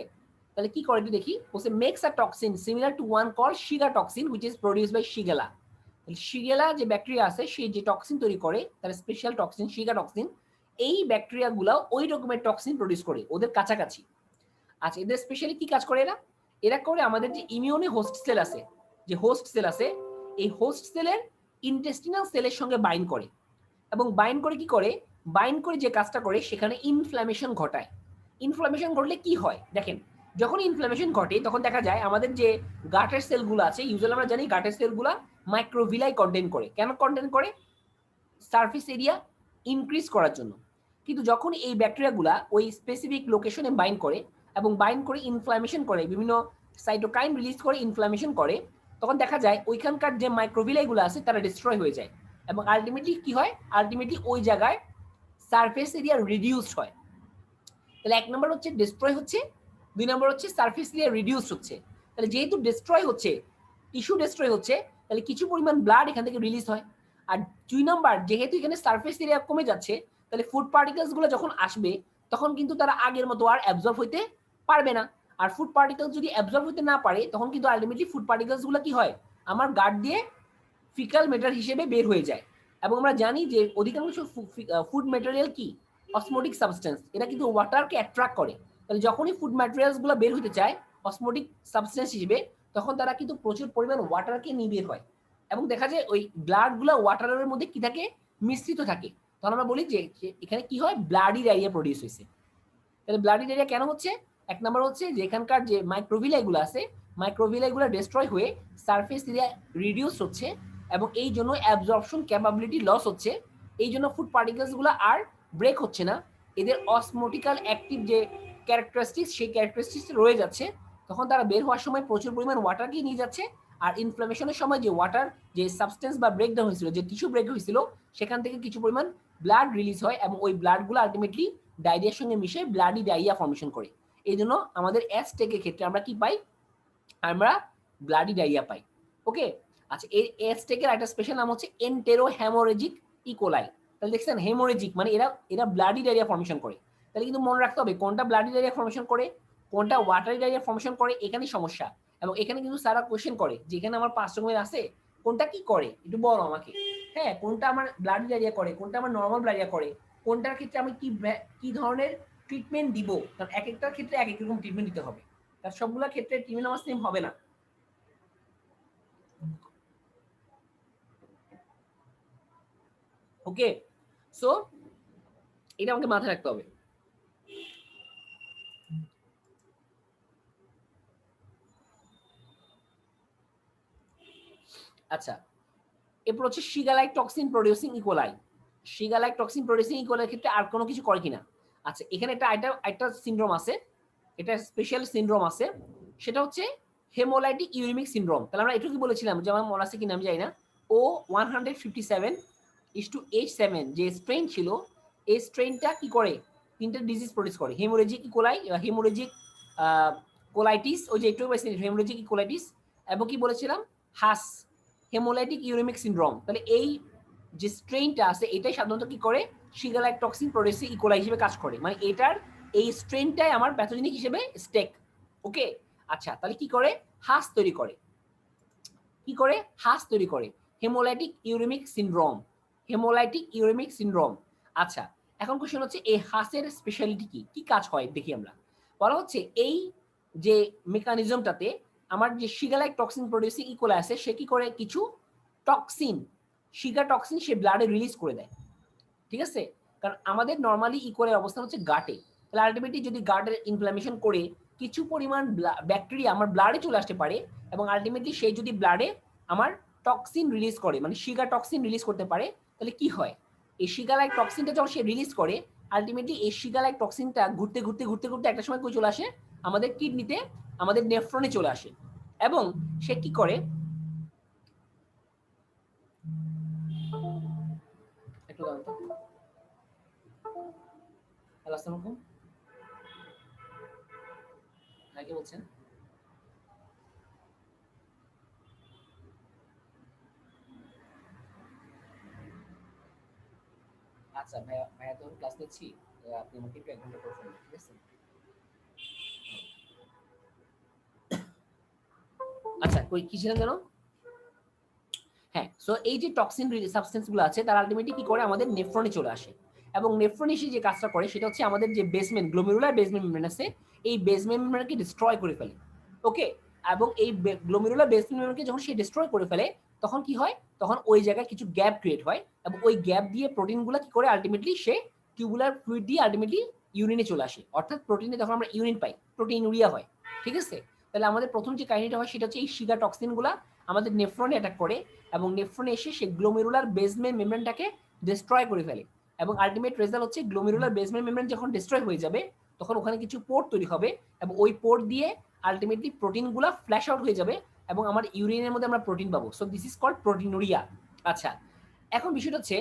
তাহলে কি করে একটু দেখি। বলছে makes a toxin similar to one call Shiga toxin which is produced by Shigella. তাহলে শিগেলা যে ব্যাকটেরিয়া আছে সে যে টক্সিন তৈরি করে তার স্পেশাল টক্সিন শিগা টক্সিন, এই ব্যাকটেরিয়াগুলো ওই রকমের টক্সিন প্রডিউস করে ওদের কাছাকাছি। আচ্ছা, এদের স্পেশালি কি কাজ করে এরা? এরা করে আমাদের যে ইমিউনে হোস্ট সেল আছে, যে হোস্ট সেল আছে এই হোস্ট সেলের ইন্টেস্টিনাল সেলের সঙ্গে বাইন্ড করে এবং বাইন্ড করে কি করে, বাইন্ড করে যে কাজটা করে সেখানে ইনফ্ল্যামেশন ঘটায়। ইনফ্ল্যামেশন ঘটলে কি হয় দেখেন, যখন ইনফ্ল্যামেশন ঘটে তখন দেখা যায় আমাদের যে গাটের সেলগুলো আছে, ইউজুয়ালি আমরা জানি গাটের সেলগুলো মাইক্রোভিলাই কন্টেন করে। কেন কন্টেন করে? সারফেস এরিয়া ইনক্রিজ করার জন্য। কিন্তু যখন এই ব্যাকটেরিয়াগুলা ওই স্পেসিফিক লোকেশনে বাইন্ড করে এবং বাইন্ড করে ইনফ্ল্যামেশন করে, বিভিন্ন সাইটোকাইন রিলিজ করে ইনফ্ল্যামেশন করে, তখন দেখা যায় ওইখানকার যে মাইক্রোভিলাইগুলো আছে তারা ডিস্ট্রয় হয়ে যায় এবং আলটিমেটলি কি হয়, আলটিমেটলি ওই জায়গায় সারফেস এরিয়া রিডিউসড হয়। তাহলে এক নম্বর হচ্ছে ডিস্ট্রয় হচ্ছে, দুই নম্বর হচ্ছে সারফেস এরিয়া রিডিউস হচ্ছে। তাহলে যেহেতু ডিস্ট্রয় হচ্ছে, টিস্যু ডিস্ট্রয় হচ্ছে, তাহলে কিছু পরিমাণ ব্লাড এখান থেকে রিলিজ হয়। আর দুই নম্বর, যেহেতু এখানে সারফেস এরিয়া কমে যাচ্ছে, তাহলে ফুড পার্টিকেলস গুলো যখন আসবে তখন কিন্তু তারা আগের মতো আর অ্যাবজর্ব হইতে পারবে না। আর ফুড পার্টিকেলস যদি অ্যাবজর্ব হইতে না পারে তখন কিন্তু আলটিমেটলি ফুড পার্টিকেলস গুলো কি হয়, আমার গাট দিয়ে ফিকাল ম্যাটার হিসেবে বের হয়ে যায়। এবং আমরা জানি যে অধিকাংশ ফুড ম্যাটেরিয়াল কি অসমোটিক সাবস্টেন্স, এটা কিন্তু ওয়াটারকে অ্যাট্রাক্ট করে। তাহলে যখনই ফুড ম্যাটেরিয়ালস গুলো বের হতে চায় অসমোটিক সাবস্টেন্স হিসেবে, তখন তারা কিন্তু প্রচুর পরিমাণ ওয়াটারকে নিয়ে বের হয় এবং দেখা যায় ওই ব্লাড গুলো ওয়াটারের মধ্যে কি থাকে, মিশ্রিত থাকে। তখন আমরা বলি যে এখানে কি হয়, ব্লাডি ডায়রিয়া প্রডিউস হয়েছে। তাহলে ব্লাডি ডায়রিয়া কেন হচ্ছে? এক নম্বর হচ্ছে যে এখানকার যে মাইক্রোভিলাইগুলো আছে, মাইক্রোভিলাইগুলো ডিস্ট্রয় হয়ে সারফেস এরিয়া রিডিউস হচ্ছে এবং এই জন্য অ্যাবজর্পশন ক্যাপাবিলিটি লস হচ্ছে। এই জন্য ফুড পার্টিকেলস গুলো আর ব্রেক হচ্ছে না, এদের অসমোটিক্যাল অ্যাক্টিভ যে ক্যারেক্টারিস্টিক্স সেই ক্যারেক্টারিস্টিক্স রয়ে যাচ্ছে। তখন তারা বের হওয়ার সময় প্রচুর পরিমাণ ওয়াটারকে নিয়ে যাচ্ছে। আর ইনফ্লামেশনের সময় যে ওয়াটার যে সাবস্টেন্স বা ব্রেকডাউন হয়েছিল, যে টিস্যু ব্রেক হয়েছিল, সেখান থেকে কিছু পরিমাণ ব্লাড রিলিজ হয় এবং ওই ব্লাডগুলো আলটিমেটলি ডায়রিয়ার সঙ্গে মিশে ব্লাডি ডায়রিয়া ফর্মেশন করে। এই জন্য আমাদের অ্যাস্টেকের ক্ষেত্রে আমরা কি পাই, আমরা ব্লাডি ডায়রিয়া পাই। ওকে, আচ্ছা, এই অ্যাস্টেকের একটা স্পেশাল নাম হচ্ছে এন্টেরো হ্যামোরেজিক ইকোলাই। তাহলে দেখছেন হেমোরেজিক মানে এরা এরা ব্লাডি ডায়রিয়া ফর্মেশন করে। তাহলে কিন্তু মনে রাখতে হবে কোনটা ব্লাডি ডায়রিয়া ফর্মেশন করে, কোনটা ওয়াটারি ডায়রিয়া ফর্মেশন করে, এখানেই সমস্যা। এবং এখানে কিন্তু সারা কোয়েশ্চেন করে যে এখানে আমার 5 রকমের আছে, কোনটা কি করে একটু বলো আমাকে। হ্যাঁ, কোনটা আমার ব্লাডি ডায়রিয়া করে, কোনটা আমার নর্মাল ডায়রিয়া করে, কোনটার ক্ষেত্রে আমি কি ধরনের ট্রিটমেন্ট দিব, কারণ এক একটার ক্ষেত্রে এক এক রকম ট্রিটমেন্ট দিতে হবে। তার সবগুলো ক্ষেত্রে ট্রিটমেন্ট আমার সেম হবে না। ওকে, সো এটা আমাকে মাথায় রাখতে হবে। আচ্ছা, এরপর হচ্ছে Shiga like toxin producing E coli. Shiga like toxin producing ইকোলাইয়ের ক্ষেত্রে আর কোনো কিছু করে কিনা? আচ্ছা, এখানে একটা সিনড্রোম আছে, এটা স্পেশাল সিনড্রোম আছে, সেটা হচ্ছে হেমোলাইটিক ইউরিমিক সিনড্রোম। তাহলে আমরা এটুকু বলেছিলাম যে আমার মনে আছে কিনা আমি জানি না, ও 157:H7 যে স্ট্রেন ছিল, এই স্ট্রেনটা কি করে, তিনটা ডিজিজ প্রডিউস করে, হেমোরেজিক ইকোলাই, হেমোরেজিক কোলাইটিস, ওই যে একটু পাইছেন হেমোরেজিক ইকোলাইটিস, এবং কি বলেছিলাম হাস হেমোলাইটিক ইউরেমিক সিনড্রোম। তাহলে এই যে স্ট্রেইনটা আছে এটাই সাধারণত কি করে শিগালাইক টক্সিন প্রোডিউসে ইকোলাই হিসেবে কাজ করে, মানে এটার এই স্ট্রেইনটাই আমার প্যাথোজেনিক হিসেবে স্টেক। ওকে, আচ্ছা তাহলে কি করে হাস তৈরি করে, কি করে হাস তৈরি করে haemolytic uraemic syndrome, haemolytic uraemic syndrome. আচ্ছা এখন কোশ্চেন হচ্ছে এই হাসের স্পেশালিটি কি, কি কাজ হয় দেখি আমরা। বলা হচ্ছে এই যে মেকানিজমটাতে আমার যে শিগালাইক টক্সিন প্রোডিউসিং ইকোলাই আছে সে কি করে কিছু টক্সিন, শিগা টক্সিন সে ব্লাডে রিলিজ করে দেয়, ঠিক আছে। কারণ আমাদের নর্মালি ইকোলের অবস্থান হচ্ছে গাটে, তাহলে আলটিমেটলি যদি গাটের ইনফ্লামেশন করে কিছু পরিমাণ ব্যাকটেরিয়া আমার ব্লাডে চলে আসতে পারে, এবং আলটিমেটলি সেই যদি ব্লাডে আমার টক্সিন রিলিজ করে মানে শিগা টক্সিন রিলিজ করতে পারে, তাহলে কি হয় এই শিগালাইক টক্সিনটা যখন সে রিলিজ করে আলটিমেটলি এই শিগালাইক টক্সিনটা ঘুরতে ঘুরতে ঘুরতে ঘুরতে একটা সময় কই চলে আসে আমাদের কিডনিতে, আমাদের নেফ্রনে চলে আসে, এবং সে কি করে একটু জানতো। হ্যালো আসসালামু আলাইকুম, হ্যাঁ কি বলছেন? আচ্ছা ভাইয়া, ভাইয়া তো ক্লাস নিচ্ছি, আপনি আমাকে একটু 1 ঘন্টা পর ফোন ঠিক আছে? আচ্ছা কই কি ছিলেন জানো? হ্যাঁ, সো এই যে টক্সিন সাবস্টেন্স গুলো আছে তারা আলটিমেটলি কি করে আমাদের নেফ্রনে চলে আসে, এবং নেফ্রন এসে যে কাজটা করে সেটা হচ্ছে আমাদের যে বেসমেন্ট গ্লোমেরুলার বেসমেন্ট মেমব্রেন আছে এই বেসমেন্ট মেমব্রেনকে ডিস্ট্রয় করে ফেলে। ওকে, এবং এই গ্লোমেরুলার বেসমেন্ট মেমব্রেনকে যখন সে ডিস্ট্রয় করে ফেলে তখন কি হয়, তখন ওই জায়গায় কিছু গ্যাপ ক্রিয়েট হয়, এবং ওই গ্যাপ দিয়ে প্রোটিনগুলো কি করে আলটিমেটলি সে টিউবুলার ফ্লুইড দিয়ে আলটিমেটলি ইউরিনে চলে আসে, অর্থাৎ প্রোটিনে যখন আমরা ইউরিন পাই প্রোটিন ইউরিয়া হয়, ঠিক আছে। তাহলে আমাদের প্রথম যে কাহিনীটা হয় সেটা হচ্ছে এই শিগা টক্সিনগুলা আমাদের নেফ্রনে অ্যাটাক করে, এবং নেফ্রনে এসে সে গ্লোমেরুলার বেসমেন্ট মেমব্রেনটাকে ডিস্ট্রয় করে ফেলে, এবং আলটিমেট রেজাল্ট হচ্ছে গ্লোমেরুলার বেসমেন্ট মেমব্রেন যখন ডিস্ট্রয় হয়ে যাবে তখন ওখানে কিছু পোর্ট তৈরি হবে, এবং ওই পোর্ট দিয়ে আলটিমেটলি প্রোটিনগুলা ফ্ল্যাশ আউট হয়ে যাবে, এবং আমার ইউরিনের মধ্যে আমরা প্রোটিন পাবো। So this is called proteinuria. আচ্ছা এখন বিষয়টা হচ্ছে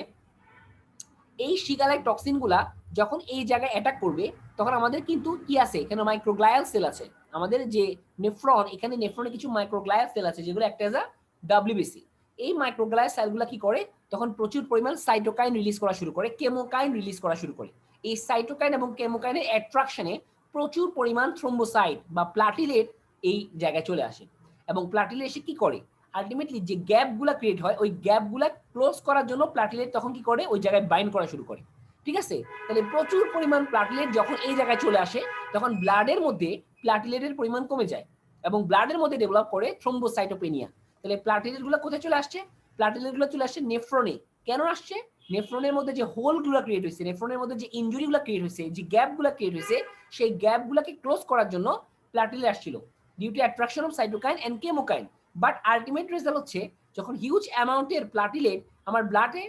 এই শিগালাইক টক্সিনগুলা যখন এই জায়গায় অ্যাটাক করবে তখন আমাদের কিন্তু কি আছে এখানে মাইক্রোগ্লায়াল সেল আছে, আমাদের যে নেফ্রন এখানে নেফ্রনে কিছু মাইক্রোগ্লায়াল সেল আছে যেগুলো একটা এজ আ ডাব্লিউবিসি। এই মাইক্রোগ্লায়াল সেলগুলো কি করে তখন প্রচুর পরিমাণ সাইটোকাইন রিলিজ করা শুরু করে, কেমোকাইন রিলিজ করা শুরু করে। এই সাইটোকাইন এবং কেমোকাইনের অ্যাট্রাকশনে প্রচুর পরিমাণ থ্রোম্বোসাইট বা প্লাটিলেট এই জায়গায় চলে আসে, এবং প্লাটিলেট এসে কি করে আলটিমেটলি যে গ্যাপগুলো ক্রিয়েট হয় ওই গ্যাপগুলো ক্লোজ করার জন্য প্লাটিলেট তখন কি করে ওই জায়গায় বাইন্ড করা শুরু করে, ঠিক আছে। তাহলে প্রচুর পরিমাণ প্লাটিলেট যখন এই জায়গায় চলে আসে তখন ব্লাডের মধ্যে প্লাটিলেটের পরিমাণ কমে যায়, এবং ব্লাডের মধ্যে ডেভেলপ করে থ্রোম্বোসাইটোপেনিয়া। তাহলে প্লাটিলেটগুলো কোথায় চলে আসছে, প্লাটিলেটগুলো চলে আসছে নেফ্রনে। কেন আসছে, নেফ্রনের মধ্যে যে হোলগুলো ক্রিয়েট হয়েছে, নেফ্রনের মধ্যে যে ইনজুরিগুলো ক্রিয়েট হয়েছে, যে গ্যাপগুলো ক্রিয়েট হয়েছে সেই গ্যাপগুলোকে ক্লোজ করার জন্য প্লাটিলেট আসছিল due to attraction of cytokine and chemokine. But ultimate result হচ্ছে যখন হিউজ অ্যামাউন্টের প্লাটিলেট আমার ব্লাডে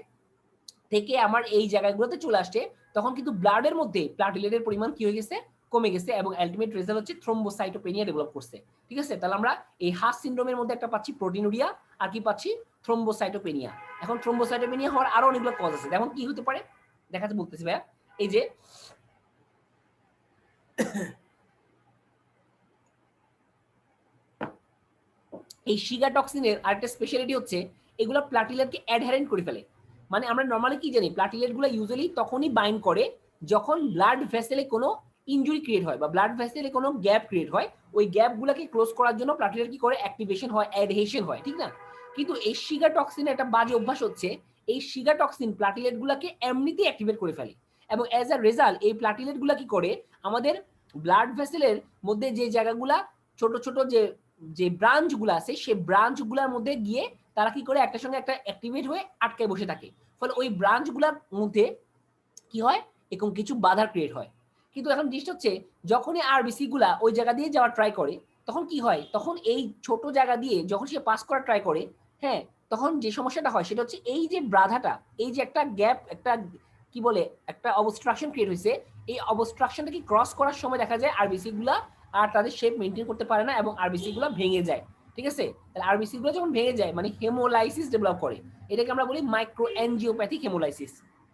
থেকে আমার এই জায়গাগুলোতে চলে আসছে তখন কিন্তু ব্লাডের মধ্যে প্লাটিলেটের পরিমাণ কি হয়ে গেছে, কমে গেছে, এবং আলটিমেট রেজাল্ট হচ্ছে থ্রোম্বোসাইটোপেনিয়া ডেভেলপ করছে, ঠিক আছে। তাহলে আমরা এই হাস সিনড্রোমের মধ্যে একটা পাচ্ছি প্রোটিনুরিয়া আর কি পাচ্ছি থ্রোম্বোসাইটোপেনিয়া। এখন থ্রোম্বোসাইটোপেনিয়া হওয়ার আরো অনেকগুলো কজ আছে, যেমন কি হতে পারে দেখাতে বলতেছি ভাইয়া। এই যে এই শিগা টক্সিনের আরেকটা স্পেশালিটি হচ্ছে এগুলো প্লাটিলেটকে অ্যাডহারেন্ট করে ফেলে। মানে আমরা নর্মালি কি জানি প্লাটিলেটগুলো ইউজুয়ালি তখনই বাইন্ড করে যখন ব্লাড ভেসেলে কোনো ইনজুরি ক্রিয়েট হয় বা ব্লাড ভেসেলে কোনো গ্যাপ ক্রিয়েট হয়, ওই গ্যাপগুলোকে ক্লোজ করার জন্য প্লাটিলেট কি করে অ্যাক্টিভেশন হয়, অ্যাডহেশন হয়, ঠিক না। কিন্তু এই শিগা টক্সিনের একটা বাজে অভ্যাস হচ্ছে এই শিগা টক্সিন প্লাটিলেটগুলোকে এমনিতেই অ্যাক্টিভেট করে ফেলে, এবং অ্যাজ আ রেজাল্ট এই প্লাটিলেটগুলো কি করে আমাদের ব্লাড ভেসেলের মধ্যে যে জায়গাগুলা ছোট ছোট যে যে ব্রাঞ্চগুলো আছে সেই ব্রাঞ্চগুলোর মধ্যে গিয়ে তারা কি করে একটার সঙ্গে একটা অ্যাক্টিভেট হয়ে আটকায় বসে থাকে, ফলে ওই ব্রাঞ্চগুলোর মধ্যে কি হয় এরকম কিছু বাধা ক্রিয়েট হয়। কিন্তু এখন জিনিসটা হচ্ছে যখনই আরবিসি গুলা ওই জায়গা দিয়ে যাওয়ার ট্রাই করে তখন কি হয়, তখন এই ছোট জায়গা দিয়ে যখন সে পাস করার ট্রাই করে, হ্যাঁ তখন যে সমস্যাটা হয় সেটা হচ্ছে এই যে বাধাটা, এই যে একটা গ্যাপ, একটা কি বলে একটা অবস্ট্রাকশন ক্রিয়েট হয়েছে, এই অবস্ট্রাকশনটা কি ক্রস করার সময় দেখা যায় আরবিসি গুলা আর তাদের শেপ মেনটেন করতে পারে না এবং আরবিসি গুলো ভেঙে যায়, ঠিক আছে। তাহলে আরবিসি গুলো যখন ভেঙে যায় মানে হেমোলাইসিস ডেভেলপ করে, এটাকে আমরা বলি মাইক্রো এনজিওপ্যাথিক হেমোলাইসিস,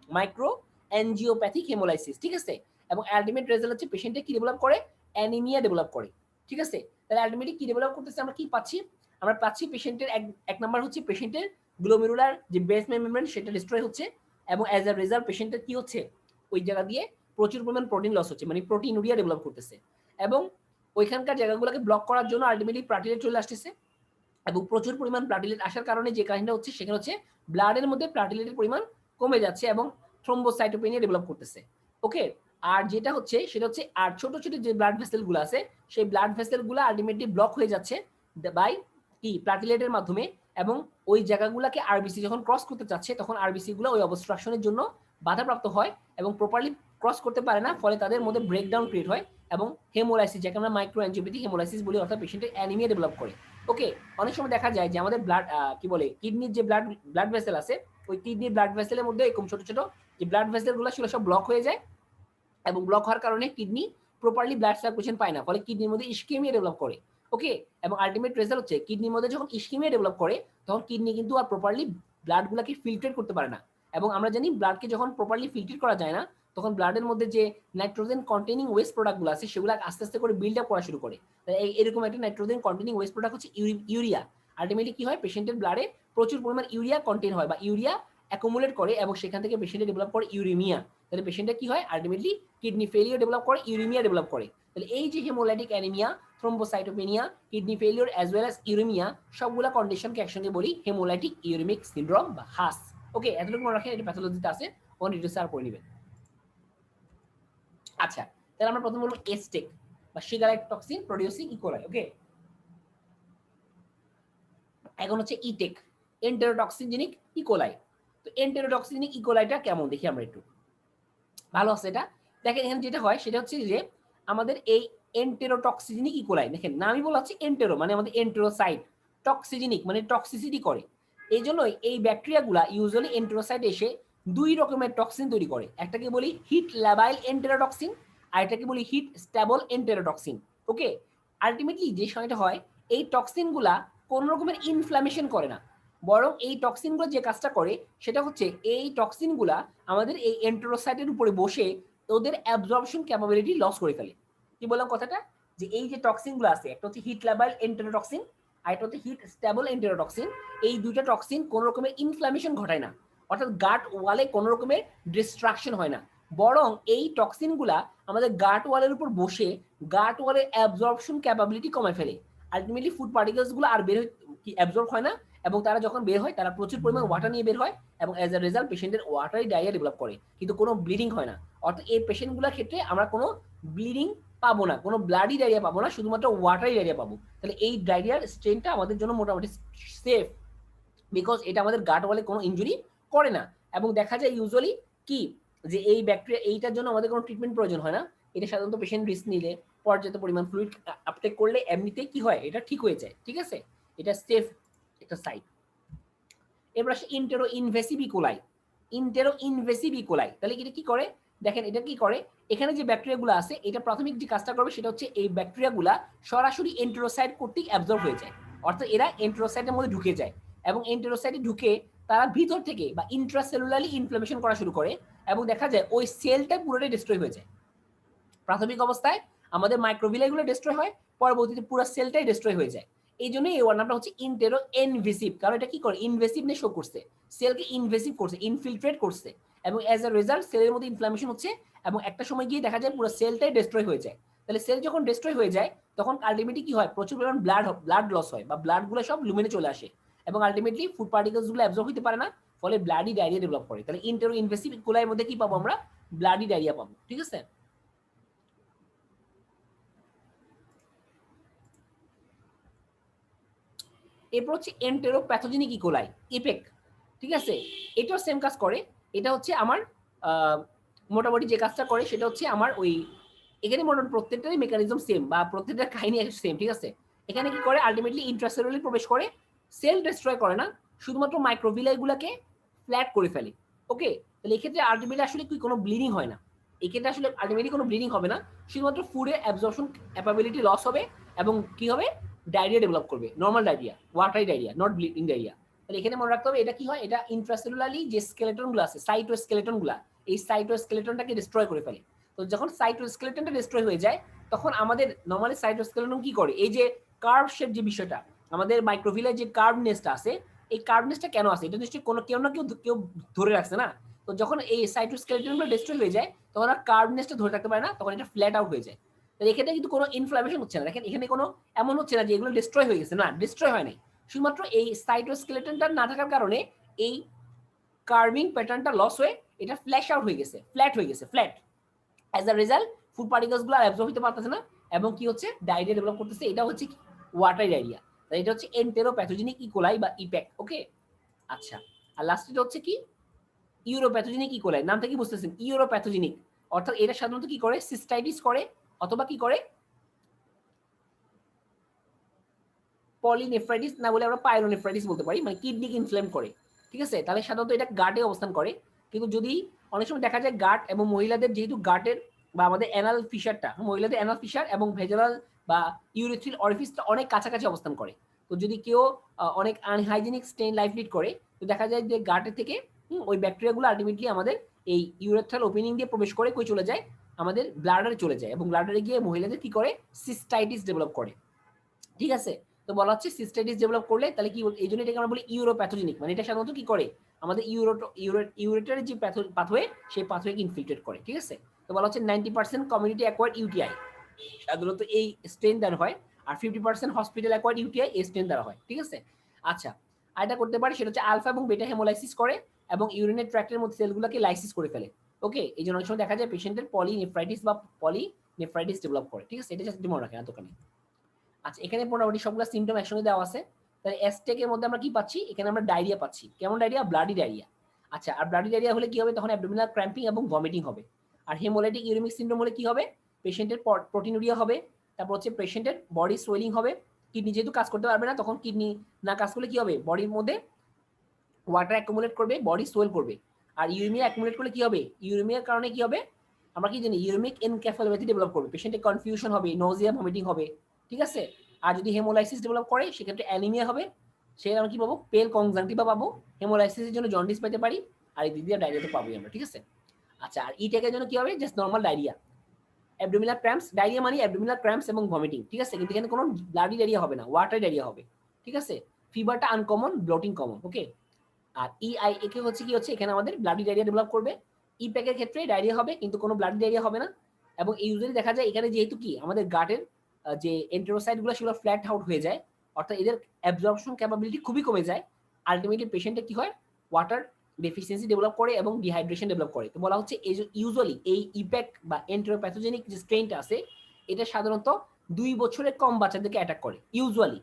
মাইক্রো এনজিওপ্যাথিক হেমোলাইসিস, ঠিক আছে। এবং আলটিমেট রেজাল্ট হচ্ছে পেশেন্টে কি ডেভেলপ করে, অ্যানিমিয়া ডেভেলপ করে। ঠিক আছে, তাহলে আলটিমেটলি কি ডেভেলপ করতেছে, আমরা কি পাচ্ছি, আমরা পাচ্ছি পেশেন্টের এক নাম্বার হচ্ছে পেশেন্টের গ্লোমেরুলার যে বেসমেন্ট মেমব্রেন সেটা ডিস্ট্রয় হচ্ছে, এবং অ্যাজ আ রেজাল্ট পেশেন্টের কি হচ্ছে, ওই জায়গা দিয়ে প্রচুর পরিমাণ প্রোটিন লস হচ্ছে, মানে প্রোটিনুরিয়া ডেভেলপ করতেছে, এবং ওইখানকার জায়গাগুলোকে ব্লক করার জন্য আলটিমেটলি প্লাটিলেট চলে আসতেছে, এবং প্রচুর পরিমাণ প্লাটিলেট আসার কারণে যে কাহিনীটা হচ্ছে সেখানে হচ্ছে ব্লাডের মধ্যে প্লাটিলেটের পরিমাণ কমে যাচ্ছে এবং থ্রোম্বোসাইটোপেনিয়া ডেভেলপ করতেছে। ওকে, আর যেটা হচ্ছে সেটা হচ্ছে আর ছোট ছোট যে ব্লাড ভেসেলগুলো আছে সেই ব্লাড ভেসেলগুলো আলটিমেটলি ব্লক হয়ে যাচ্ছে বাই কি প্লাটিলেটের মাধ্যমে, এবং ওই জায়গাগুলোকে আরবিসি যখন ক্রস করতে চাচ্ছে তখন আরবিসি গুলো ওই অবস্ট্রাকশনের জন্য বাধাপ্রাপ্ত হয় এবং প্রপারলি ক্রস করতে পারে না, ফলে তাদের মধ্যে ব্রেকডাউন ক্রিয়েট হয় এবং হেমোলাইসিস, যাকে আমরা মাইক্রো অ্যানজিওপ্যাথিক হেমোলাইসিস বলি, অর্থাৎ পেশেন্টের অ্যানিমিয়া ডেভেলপ করে। ওকে, অনেক সময় দেখা যায় যে আমাদের ব্লাড কি বলে কিডনির যে ব্লাড ভেসেল আছে, ওই কিডনির ব্লাড ভেসেলের মধ্যে এরকম ছোট ছোট যে ব্লাড ভেসেলগুলো সেগুলো সব ব্লক হয়ে যায়, এবং ব্লক হওয়ার কারণে কিডনি প্রপারলি ব্লাড সার্কুলেশন পায় না, ফলে কিডনির মধ্যে ইস্কেমিয়া ডেভেলপ করে। ওকে, এবং আলটিমেট রেজাল্ট হচ্ছে কিডনির মধ্যে যখন ইস্কেমিয়া ডেভেলপ করে তখন কিডনি কিন্তু আর প্রপারলি ব্লাডগুলোকে ফিল্টার করতে পারে না, এবং আমরা জানি ব্লাডকে যখন প্রপারলি ফিল্টার করা যায় না তখন ব্লাডের মধ্যে যে নাইট্রোজেন কন্টেনিং ওয়েস্ট প্রোডাক্টগুলো আছে সেগুলো আস্তে আস্তে করে বিল্ড আপ করা শুরু করে। এরকম একটা নাইট্রোজেন কন্টেনিং ওয়েস্ট প্রোডাক্ট হচ্ছে ইউরিয়া। আলটিমেটলি কি হয়, পেশেন্টের ব্লাডে প্রচুর পরিমাণ ইউরিয়া কন্টেন হয় বা ইউরিয়া অ্যাকুমুলেট করে, এবং সেখান থেকে পেশেন্টে ডেভেলপ করে ইউরিমিয়া। তাহলে পেশেন্টের কি হয়, আলটিমেটলি কিডনি ফেলিওর ডেভেলপ করে, ইউরিমিয়া ডেভেলপ করে। তাহলে এই যে haemolytic anaemia, thrombocytopenia, kidney failure as well as uraemia, সবগুলা কন্ডিশনকে একসঙ্গে বলি হেমোলাইটিক ইউরিমিক সিনড্রোম বা হাস। ওকে, এতটুকু মনে রাখেন, এটা প্যাথোলজিতে আছে, ওখানে ডিটেইলস আর পড়ে নেবেন। আচ্ছা, তাহলে আমরা প্রথম বলবো এস্টেক বা সিগারেট টক্সিন প্রোডিউসিং ইকোলাই। ওকে, এখন হচ্ছে ইটেক, এন্টেরোটক্সিনজেনিক ইকোলাই। তো এন্টেরোটক্সিনিক ইকোলাইটা কেমন দেখি আমরা একটু। ভালো আছে এটা, দেখেন এখানে যেটা হয় সেটা হচ্ছে যে আমাদের এই এন্টেরোটক্সিজেনিক ইকোলাই, দেখেন নামই বলা হচ্ছে এন্টেরো মানে আমাদের এন্টেরোসাইট, টক্সিজেনিক মানে টক্সিসিটি করে। এই জন্যই এই ব্যাকটেরিয়াগুলা ইউজুয়ালি এন্টেরোসাইট এসে দুই রকমের টক্সিন তৈরি করে, একটাকে বলি হিট ল্যাবাইল এন্টেরোটক্সিন আর এটাকে বলি হিট স্ট্যাবল এন্টেরোটক্সিন। ওকে, আলটিমেটলি যে সময়টা হয় এই টক্সিনগুলা কোন রকমের ইনফ্ল্যামেশন করে না, বরং এই টক্সিনগুলো যে কাজটা করে সেটা হচ্ছে এই টক্সিনগুলা আমাদের এই এন্টেরোসাইটের উপরে বসে ওদের অ্যাবজর্পশন ক্যাপাবিলিটি লস করে ফেলে। কি বললাম কথাটা, যে এই যে টক্সিনগুলো আছে একটা হচ্ছে হিট ল্যাবাইল এন্টেরোটক্সিন আর একটা হচ্ছে হিট স্ট্যাবল এন্টেরোটক্সিন, এই দুইটা টক্সিন কোনো রকমের ইনফ্ল্যামেশন ঘটায় না, অর্থাৎ গাট ওয়ালে কোনো রকমের ডিস্ট্রাকশন হয় না, বরং এই টক্সিনগুলা আমাদের গাট ওয়ালের উপর বসে গাট ওয়ালের অ্যাবজর্পশন ক্যাপাবিলিটি কমায় ফেলে। আলটিমেটলি ফুড পার্টিকেলস গুলো আর বের কি অ্যাবজর্ব হয় না, এবং তারা যখন বের হয় তারা প্রচুর পরিমাণ ওয়াটার নিয়ে বের হয়, এবং অ্যাজ আ রেজাল্ট পেশেন্টের ওয়াটারি ডায়রিয়া ডেভেলপ করে, কিন্তু কোনো ব্লিডিং হয় না। অর্থাৎ এই পেশেন্টগুলোর ক্ষেত্রে আমরা কোনো ব্লিডিং পাবো না, কোনো ব্লাডি ডায়রিয়া পাবো না, শুধুমাত্র ওয়াটারি ডায়রিয়া পাবো। তাহলে এই ডায়রিয়ার স্ট্রেনটা আমাদের জন্য মোটামুটি সেফ, বিকজ এটা আমাদের গাট ওয়ালে কোনো ইনজুরি করে না। এবং দেখা যায় ইউজুয়ালি কি যে এই ব্যাকটেরিয়া এইটার জন্য আমাদের কোনো ট্রিটমেন্ট প্রয়োজন হয় না, এটা সাধারণত পেশেন্ট রিস্ক নিলে পর্যাপ্ত পরিমাণ ফ্লুইড আপটেক করলে এমনিতেই কি হয় এটা ঠিক হয়ে যায়। ঠিক আছে, এটা সেফ একটা সাইড। এবার আসে ইন্টেরো ইনভেসিভ ইকোলাই। ইন্টেরো ইনভেসিভ ইকোলাই তাহলে এটা কি করে, দেখেন এটা কি করে, এখানে যে ব্যাকটেরিয়াগুলো আছে এটা প্রাথমিক যে কাজটা করবে সেটা হচ্ছে এই ব্যাকটেরিয়াগুলা সরাসরি এন্টেরোসাইট কর্তৃক অ্যাবজর্ব হয়ে যায়, অর্থাৎ এরা এন্টেরোসাইটের মধ্যে ঢুকে যায়, এবং এন্টেরোসাইটে ঢুকে তারা ভিতর থেকে বা ইন্ট্রাসেলুলারলি ইনফ্লামেশন করা শুরু করে, এবং দেখা যায় ওই সেলটা পুরোটাই ডিস্ট্রয় হয়ে যায়। প্রাথমিক অবস্থায় আমাদের মাইক্রোভিলাইগুলো ডিস্ট্রয় হয়, পরবর্তীতে পুরো সেলটাই ডিস্ট্রয় হয়ে যায়। এই জন্য এই ওয়ার্ড নামটা হচ্ছে ইন্টেরো ইনভেসিভ, কারণ এটা কি করে ইনভেসিভনেস শো করছে, সেলকে ইনভেসিভ করছে, ইনফিলট্রেট করছে, এবং অ্যাজ আ রেজাল্ট সেলের মধ্যে ইনফ্লামেশন হচ্ছে, এবং একটা সময় গিয়ে দেখা যায় পুরো সেলটাই ডিস্ট্রয় হয়ে যায়। তাহলে সেল যখন ডিস্ট্রয় হয়ে যায় তখন আলটিমেটলি কি হয়, প্রচুর পরিমাণ ব্লাড লস হয় বা ব্লাডগুলো সব লুমেনে চলে আসে, এবং আলটিমেটলি ফুড পার্টিকেলসগুলো অ্যাবজর্ব হতে পারে না, ফলে ব্লাডি ডায়রিয়া ডেভেলপ করে। তাহলে ইন্টেরো ইনভেসিভ ইকোলাইয়ের মধ্যে কি পাবো আমরা, ব্লাডি ডায়রিয়া পাবো। ঠিক আছে, এরপর হচ্ছে এন্টেরোপ্যাথোজেনিক ইকোলাই, ইপেক। ঠিক আছে, এটাও সেম কাজ করে। এটা হচ্ছে আমার মোটামুটি যে কাজটা করে সেটা হচ্ছে আমার ওই এখানে মোটামুটি প্রত্যেকটারই মেকানিজম সেম বা প্রত্যেকটার কাহিনী সেম। ঠিক আছে, এখানে কি করে আলটিমেটলি ইন্ট্রাসেলুলারলি প্রবেশ করে, সেল ডিস্ট্রয় করে না, শুধুমাত্র মাইক্রোভিলাইগুলোকে ফ্ল্যাট করে ফেলে। ওকে, তাহলে এক্ষেত্রে আলটিমেটলি আসলে কি কোনো ব্লিডিং হয় না, এক্ষেত্রে আসলে আলটিমেটলি কোনো ব্লিডিং হবে না, শুধুমাত্র ফুডের অ্যাবজর্পশন ক্যাপাবিলিটি লস হবে, এবং কি হবে ডায়রিয়া ডেভেলপ করবে, normal diarrhoea, watery diarrhoea, not bleeding diarrhoea. তাহলে এখানে মনে রাখতে হবে এটা কি হয়, এটা ইন্ট্রাসেলুলারলি যে স্কেলেটনগুলো আছে সাইটোস্কেলেটনগুলো, এই সাইটোস্কেলেটনটাকে ডিস্ট্রয় করে ফেলে। তো যখন সাইটোস্কেলেটনটা ডিস্ট্রয় হয়ে যায় তখন আমাদের নর্মালি সাইটোস্কেলেটন কি করে, এই যে কার্ভ শেপ যে বিষয়টা, আমাদের মাইক্রোভিলের যে কার্ভনেসটা আছে, এই কার্ভনেসটা কেন আছে, এটা নিশ্চয়ই কোনো কেউ না কেউ ধরে রাখছে না। তো যখন এই সাইটোস্কেলেটনগুলো ডিস্ট্রয় হয়ে যায় তখন আর কার্ভনেসটা ধরে রাখতে পারে না, তখন এটা ফ্ল্যাট আউট হয়ে যায়। তো এক্ষেত্রে কিন্তু কোনো ইনফ্লামেশন হচ্ছে না, দেখেন এখানে কোনো এমন হচ্ছে না যে এগুলো ডিস্ট্রয় হয়ে গেছে, না ডিস্ট্রয় হয় নাই, শুধুমাত্র এই সাইটোস্কেলেটনটা না থাকার কারণে এই কার্ভিং প্যাটার্নটা লস হয়ে এটা ফ্ল্যাশ আউট হয়ে গেছে, ফ্ল্যাট হয়ে গেছে, flat. As a result food particles গুলো অ্যাবজর্ব হতে পারতেছে না এবং কি হচ্ছে ডায়রিয়া ডেভেলপ করতেছে, এটা হচ্ছে ওয়াটার ডায়রিয়া। এটা হচ্ছে এন্টেরোপ্যাথোজেনিক ইকোলাই বা ইপ্যাক। ওকে, আচ্ছা, আর লাস্টে হচ্ছে কি ইউরোপ্যাথোজেনিক ইকোলাই, নাম থেকে বুঝতেছেন ইউরোপ্যাথোজেনিক, অর্থাৎ এটা সাধারণত কি করে, সিস্টাইটিস করে অথবা কি করে পলিনেফ্রাইটিস না বলে আমরা পাইলোনেফ্রাইটিস বলতে পারি, মানে কিডনিকে ইনফ্লেম করে। ঠিক আছে, তাহলে সাধারণত এটা গাটে অবস্থান করে। কিন্তু যদি অনেক সময় দেখা যায় গাট এবং মহিলাদের যেহেতু গাটের বা আমাদের অ্যানাল ফিশারটা, মহিলাদের অ্যানাল ফিশার এবং ভেজাল বা ইউরেথ্রিল অরিফিসটা অনেক কাছাকাছি অবস্থান করে। তো যদি কেউ অনেক আনহাইজেনিক স্টেইন লাইফ লিড করে, তো দেখা যায় যে গাটের থেকে ওই ব্যাকটেরিয়াগুলো আলটিমেটলি আমাদের এই ইউরেথ্রাল ওপেনিং দিয়ে প্রবেশ করে কই চলে যায়, আমাদের ব্লাডারে চলে যায় এবং ব্লাডারে গিয়ে মহিলাদের কি করে, সিস্টাইটিস ডেভেলপ করে। ঠিক আছে, তো বলা হচ্ছে সিস্টাইটিস ডেভেলপ করলে তাহলে কি, এই জন্য এটাকে আমরা বলি ইউরোপ্যাথোজেনিক, মানে এটা সাধারণত কি করে আমাদের ইউরেটারের যে পাথওয়ে সেই পাথওয়েকে ইনফিল্ট্রেট করে। ঠিক আছে, তো বলা হচ্ছে 90% কমিউনিটি অ্যাকোয়ার্ড ইউটিআই সাধারণত এই স্ট্রেন দ্বারা হয়, আর 50% হসপিটাল অ্যাকোয়ার্ড ইউটিআই এই স্ট্রেন দ্বারা হয়। ঠিক আছে, আচ্ছা, আর এটা করতে পারে সেটা হচ্ছে আলফা এবং বেটা হেমোলাইসিস করে এবং ইউরিনের ট্র্যাক্টের মধ্যে সেলগুলোকে লাইসিস করে ফেলে। ওকে, এই জন্য অনেক সময় দেখা যায় পেশেন্টের পলিনেফ্রাইটিস বা পলিনেফ্রাইটিস ডেভেলপ করে। ঠিক আছে, এটা জাস্ট মনে রাখেন এতখানি। আচ্ছা, এখানে মোটামুটি সবগুলো সিমটম একসঙ্গে দেওয়া আছে। তাহলে এসটেকের মধ্যে আমরা কি পাচ্ছি, এখানে আমরা ডায়রিয়া পাচ্ছি। কেমন ডায়রিয়া, ব্লাডি ডায়রিয়া। আচ্ছা, আর ব্লাডি ডায়রিয়া হলে কি হবে, তখন অ্যাবডোমিনাল ক্র্যাম্পিং এবং ভমিটিং হবে। আর হেমোলাইটিক ইউরেমিক সিনড্রোম হলে কি হবে, পেশেন্টের প্রোটিনুরিয়া হবে, তারপর হচ্ছে পেশেন্টের বডি সোয়েলিং হবে, কিডনি যেহেতু কাজ করতে পারবে না, তখন কিডনি না কাজ করলে কি হবে, বডির মধ্যে ওয়াটার অ্যাকুমুলেট করবে, বডি সোয়েল করবে। আর ইউরিমিয়া অ্যাকুমুলেট করলে কি হবে, ইউরিমিয়ার কারণে কি হবে, আমরা কি জানি ইউরিমিক এনকেফালোপ্যাথি ডেভেলপ করবে, পেশেন্টের কনফিউশন হবে, নোজিয়া ভমিটিং হবে। ঠিক আছে, আর যদি হেমোলাইসিস ডেভেলপ করে সেক্ষেত্রে অ্যানিমিয়া হবে, সে আমরা কি পাবো, পেল কনজাংটিভা পাবো, হেমোলাইসিসের জন্য জন্ডিস পেতে পারি, আর এই দিদিয়া ডায়রিয়া তো পাবোই আমরা। ঠিক আছে, আচ্ছা, আর ইটেকের জন্য কি হবে, just normal diarrhoea, abdominal cramps, diarrhoea মানে অ্যাবডোমিনাল ক্র্যাম্পস এবং ভমিটিং। ঠিক আছে, কিন্তু এখানে কোনো ব্লাডি ডায়রিয়া হবে না, ওয়াটার ডায়রিয়া হবে। ঠিক আছে, ফিভারটা আনকমন, ব্লোটিং কমন। ওকে, আর ইআই একে হচ্ছে কি হচ্ছে, এখানে আমাদের ব্লাডি ডায়রিয়া ডেভেলপ করবে। ই প্যাকের ক্ষেত্রে ডায়রিয়া হবে কিন্তু কোনো ব্লাডি ডায়রিয়া হবে না। এবং ইউজুয়ালি দেখা যায় এখানে যেহেতু কি আমাদের গাটের যে এন্টেরোসাইটগুলো সেগুলো ফ্ল্যাট আউট হয়ে যায়, অর্থাৎ এদের অ্যাবজর্পশন ক্যাপাবিলিটি খুবই কমে যায়। আলটিমেটলি পেশেন্টে কি হয়, ওয়াটার ডেফিসিয়েন্সি ডেভেলপ করে এবং ডিহাইড্রেশন ডেভেলপ করে। তো বলা হচ্ছে ইউজুয়ালি এই ইপ্যাক বা এন্টেরোপ্যাথোজেনিক যে স্ট্রেনটা আছে, এটা সাধারণত 2 বছরের কম বাচ্চাদেরকে অ্যাটাক করে ইউজুয়ালি।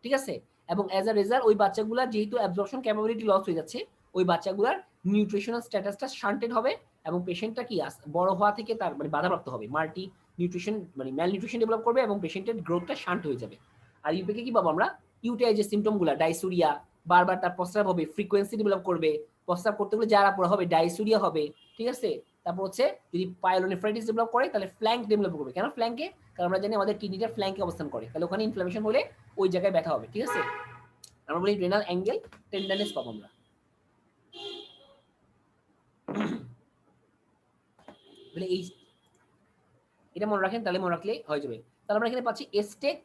ঠিক আছে, এবং অ্যাজ আ রেজাল্ট ওই বাচ্চাগুলোর যেহেতু অ্যাবজর্পশন ক্যাপাবিলিটি লস হয়ে যাচ্ছে, ওই বাচ্চাগুলোর নিউট্রিশনাল স্ট্যাটাসটা শান্টেড হবে এবং পেশেন্টটা কি বড় হওয়া থেকে তার মানে বাধাপ্রাপ্ত হবে, মাল্টি নিউট্রিশন মানে ম্যাল নিউট্রিশন ডেভেলপ করবে এবং পেশেন্টের গ্রোথটা শান্ট হয়ে যাবে। আর ইউপিকে কি পাবো আমরা, ইউটিআই যে সিমটমগুলো, ডাইসুরিয়া, বারবার তার প্রস্রাব হবে, ফ্রিকোয়েন্সি ডেভেলপ করবে, প্রস্রাব করতে গেলে যারা পড়া হবে, ডাইসুরিয়া হবে। ঠিক আছে, তারপর হচ্ছে যদি পাইলোনেফ্রাইটিস ডেভেলপ করে তাহলে ফ্ল্যাঙ্ক ডেভেলপ করবে। কেন ফ্ল্যাঙ্কে, কারণ আমরা জানি আমাদের কিডনিটা ফ্ল্যাঙ্কে অবস্থান করে, তাহলে ওখানে ইনফ্লামেশন হলে ওই জায়গায় ব্যথা হবে। ঠিক আছে, আমরা বলি রেনাল অ্যাঙ্গেল টেন্ডারনেস পাবো আমরা। বলে এই এটা মনে রাখেন, তাহলে মনে রাখলে হয়ে যাবে। তাহলে আমরা এখানে পাচ্ছি এস্টেক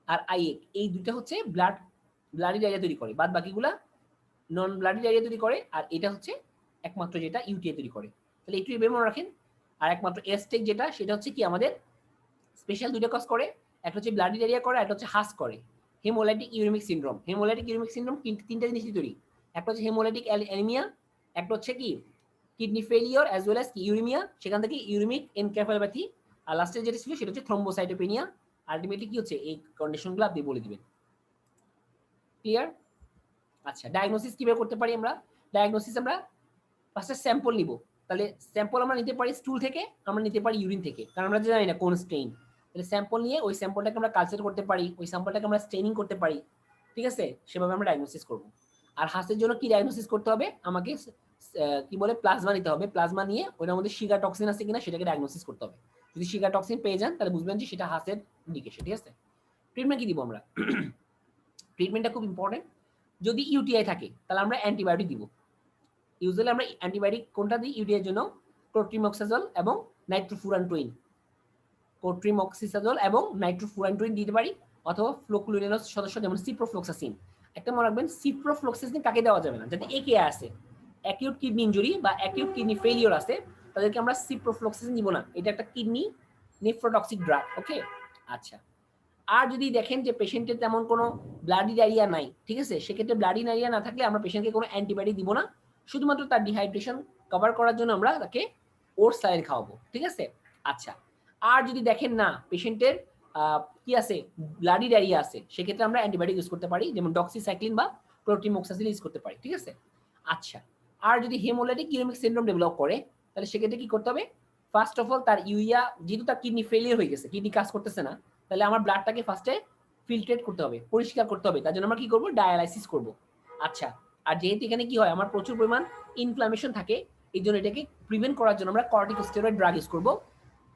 আর আইএক, এই দুইটা হচ্ছে ব্লাডি ডায়রিয়া তৈরি করে, বাদ বাকিগুলা নন ব্লাডি ডায়রিয়া তৈরি করে, আর এটা হচ্ছে একমাত্র যেটা ইউটিআই তৈরি করে। তাহলে একটু এভাবে মনে রাখেন। আর একমাত্র এস্টেক যেটা, সেটা হচ্ছে কি আমাদের স্পেশাল দুইটা কাজ করে, একটা হচ্ছে ব্লাডি ডায়রিয়া করে, একটা হচ্ছে হাস করে। Haemolytic uraemic syndrome, haemolytic uraemic syndrome তিনটা জিনিস তৈরি, একটা হচ্ছে হেমোলাইটিক অ্যানিমিয়া, একটা হচ্ছে কি kidney failure as well as uraemia, সেখান থেকে ইউরিমিক এনকেফালোপ্যাথি, আর লাস্টে যেটা ছিল সেটা হচ্ছে থ্রম্বোসাইটোপেনিয়া। আলটিমেটলি কি হচ্ছে, এই কন্ডিশনগুলো আপনি বলে দিবেন। ক্লিয়ার? আচ্ছা, ডায়াগনোসিস কিভাবে করতে পারি আমরা, ডায়াগনোসিস আমরা ফার্স্টে স্যাম্পল নিব। তাহলে স্যাম্পল আমরা নিতে পারি স্টুল থেকে, আমরা নিতে পারি ইউরিন থেকে, কারণ আমরা জানি না কোন স্টেইন। তাহলে স্যাম্পল নিয়ে ওই স্যাম্পলটাকে আমরা কালচার করতে পারি, ওই স্যাম্পলটাকে আমরা স্টেইনিং করতে পারি। ঠিক আছে, সেভাবে আমরা ডায়াগনোসিস করব। আর হাঁসের জন্য কি ডায়াগনোসিস করতে হবে, আমাকে কি বলে প্লাজমা নিতে হবে, প্লাজমা নিয়ে ওটার মধ্যে শিগা টক্সিন আছে কিনা সেটাকে ডায়াগনোসিস করতে হবে। যদি শিগা টক্সিন পেয়ে যান তাহলে বুঝবেন যে সেটা হাঁসের ইন্ডিকেশন। ঠিক আছে, ট্রিটমেন্ট কি দিব আমরা, ট্রিটমেন্টটা খুব ইম্পর্টেন্ট। যদি ইউটিআই থাকে তাহলে আমরা অ্যান্টিবায়োটিক দিব। ইউজুয়ালি আমরা অ্যান্টিবায়োটিক কোনটা দিই ইউটিআই এর জন্য, ক্লোট্রিমক্সাজল এবং নাইট্রোফুরান্টোইন, কোট্রিমক্সিসাজল এবং নাইট্রোফুরান্টোইন দিতে পারি, অথবা ফ্লোকুলিনাস সদস্য যেমন সিপ্রোফ্লক্সাসিন। একটা মনে রাখবেন, সিপ্রোফ্লক্সাসিন কাকে দেওয়া যাবে না, যাতে একে আছে অ্যাকিউট কিডনি ইনজুরি বা অ্যাকিউট কিডনি ফেলিওর আছে, তাদেরকে আমরা সিপ্রোফ্লক্সাসিন দিব না, এটা একটা কিডনি নেফ্রোটক্সিক ড্রাগ। ওকে, আচ্ছা। আর যদি দেখেন যে পেশেন্টের তেমন কোনো ব্লাডি ডায়রিয়া নাই, ঠিক আছে, সেক্ষেত্রে ব্লাডি ডায়রিয়া না থাকলে আমরা পেশেন্টকে কোনো অ্যান্টিবায়োটিক দিব না, শুধুমাত্র তার ডিহাইড্রেশন কভার করার জন্য আমরা তাকে ওটস স্যালাইন খাওয়াবো, ঠিক আছে। আচ্ছা, আর যদি দেখেন না পেশেন্টের কি আছে, ব্লাডি ডায়রিয়া আছে, সেক্ষেত্রে আমরা অ্যান্টিবায়োটিক ইউজ করতে পারি, যেমন ডক্সিসাইক্লিন বা ক্লোট্রিমক্সাসিন ইউজ করতে পারি, ঠিক আছে। আচ্ছা, আর যদি হেমোলাইটিক ইউরেমিক সিনড্রোম ডেভেলপ করে, তাহলে সেক্ষেত্রে কি করতে হবে, ফার্স্ট অফ অল তার ইউরিয়া, যেহেতু তার কিডনি ফেলিয়ার হয়ে গেছে, কিডনি কাজ করতেছে না, তাহলে আমার ব্লাডটাকে ফার্স্টে ফিল্ট্রেট করতে হবে, পরিষ্কার করতে হবে, তার জন্য আমরা কি করব, ডায়ালাইসিস করব। আচ্ছা, আর যেহেতু এখানে কি হয়, আমার প্রচুর পরিমাণ ইনফ্লামেশন থাকে, এই জন্য এটাকে প্রিভেন্ট করার জন্য আমরা কর্টিকোস্টেরয়েড ড্রাগ ইউজ করব।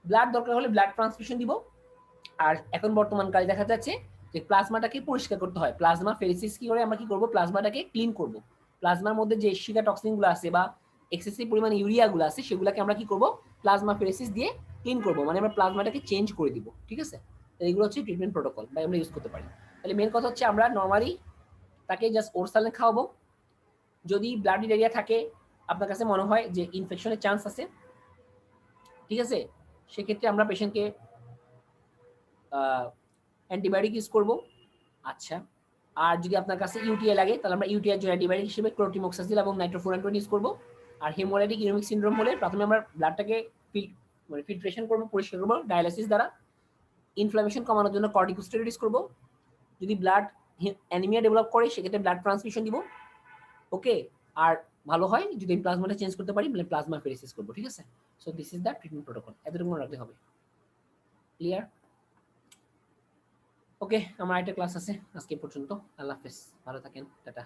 ব্লাড দরকার হলে ব্লাড ট্রান্সফিউশন দিব। আর এখন বর্তমান কালে দেখা যাচ্ছে যে প্লাজমাটাকে পরিষ্কার করতে হয়, প্লাজমা ফেরিসিস কি করে, আমরা কি করব, প্লাজমাটাকে ক্লিন করব, প্লাজমার মধ্যে যে শিকা টক্সিনগুলো আছে বা এক্সেসিভ পরিমাণ ইউরিয়াগুলো আছে, সেগুলোকে আমরা কি করব, প্লাজমা ফেরিসিস দিয়ে ক্লিন করব, মানে আমরা প্লাজমাটাকে চেঞ্জ করে দিব, ঠিক আছে। এইগুলো হচ্ছে ট্রিটমেন্ট প্রোটোকল বা আমরা ইউজ করতে পারি। তাহলে মেন কথা হচ্ছে আমরা নর্মালি তাকে জাস্ট ওরসালিন খাওয়াবো। যদি ব্লাড ডায়রিয়া থাকে, আপনার কাছে মনে হয় যে ইনফেকশনের চান্স আছে, ঠিক আছে, সেক্ষেত্রে আমরা পেশেন্টকে অ্যান্টিবায়োটিক ইউজ করব। আচ্ছা, আর যদি আপনার কাছে ইউটিআই লাগে, তাহলে আমরা ইউটিআই জন্য অ্যান্টিবায়োটিক হিসেবে ক্লোট্রিমক্সাসিল এবং নাইট্রোফুরান্টোইন ইউজ করব। আর হেমোলাইটিক ইউরেমিক সিনড্রোম হলে প্রথমে আমরা ব্লাডটাকে ফিল্ট্রেশন করব, পরিষ্কার করব ডায়ালাইসিস দ্বারা। ইনফ্লামেশন কমানোর জন্য কর্টিকোস্টেরয়েড ইউজ করব। যদি ব্লাড অ্যানিমিয়া ডেভেলপ করে, সেক্ষেত্রে ব্লাড ট্রান্সফিউশন দিব। ওকে, আর ভালো হয় যদি প্লাজমাটা চেঞ্জ করতে পারি, মানে প্লাজমা ফেরিসিস করব, ঠিক আছে। So this is the treatment protocol, এতটুকু মনে রাখতে হবে। ক্লিয়ার? ওকে, আমার একটা ক্লাস আছে আজকে পর্যন্ত। আল্লাহ হাফেজ, ভালো থাকেন, টাটা।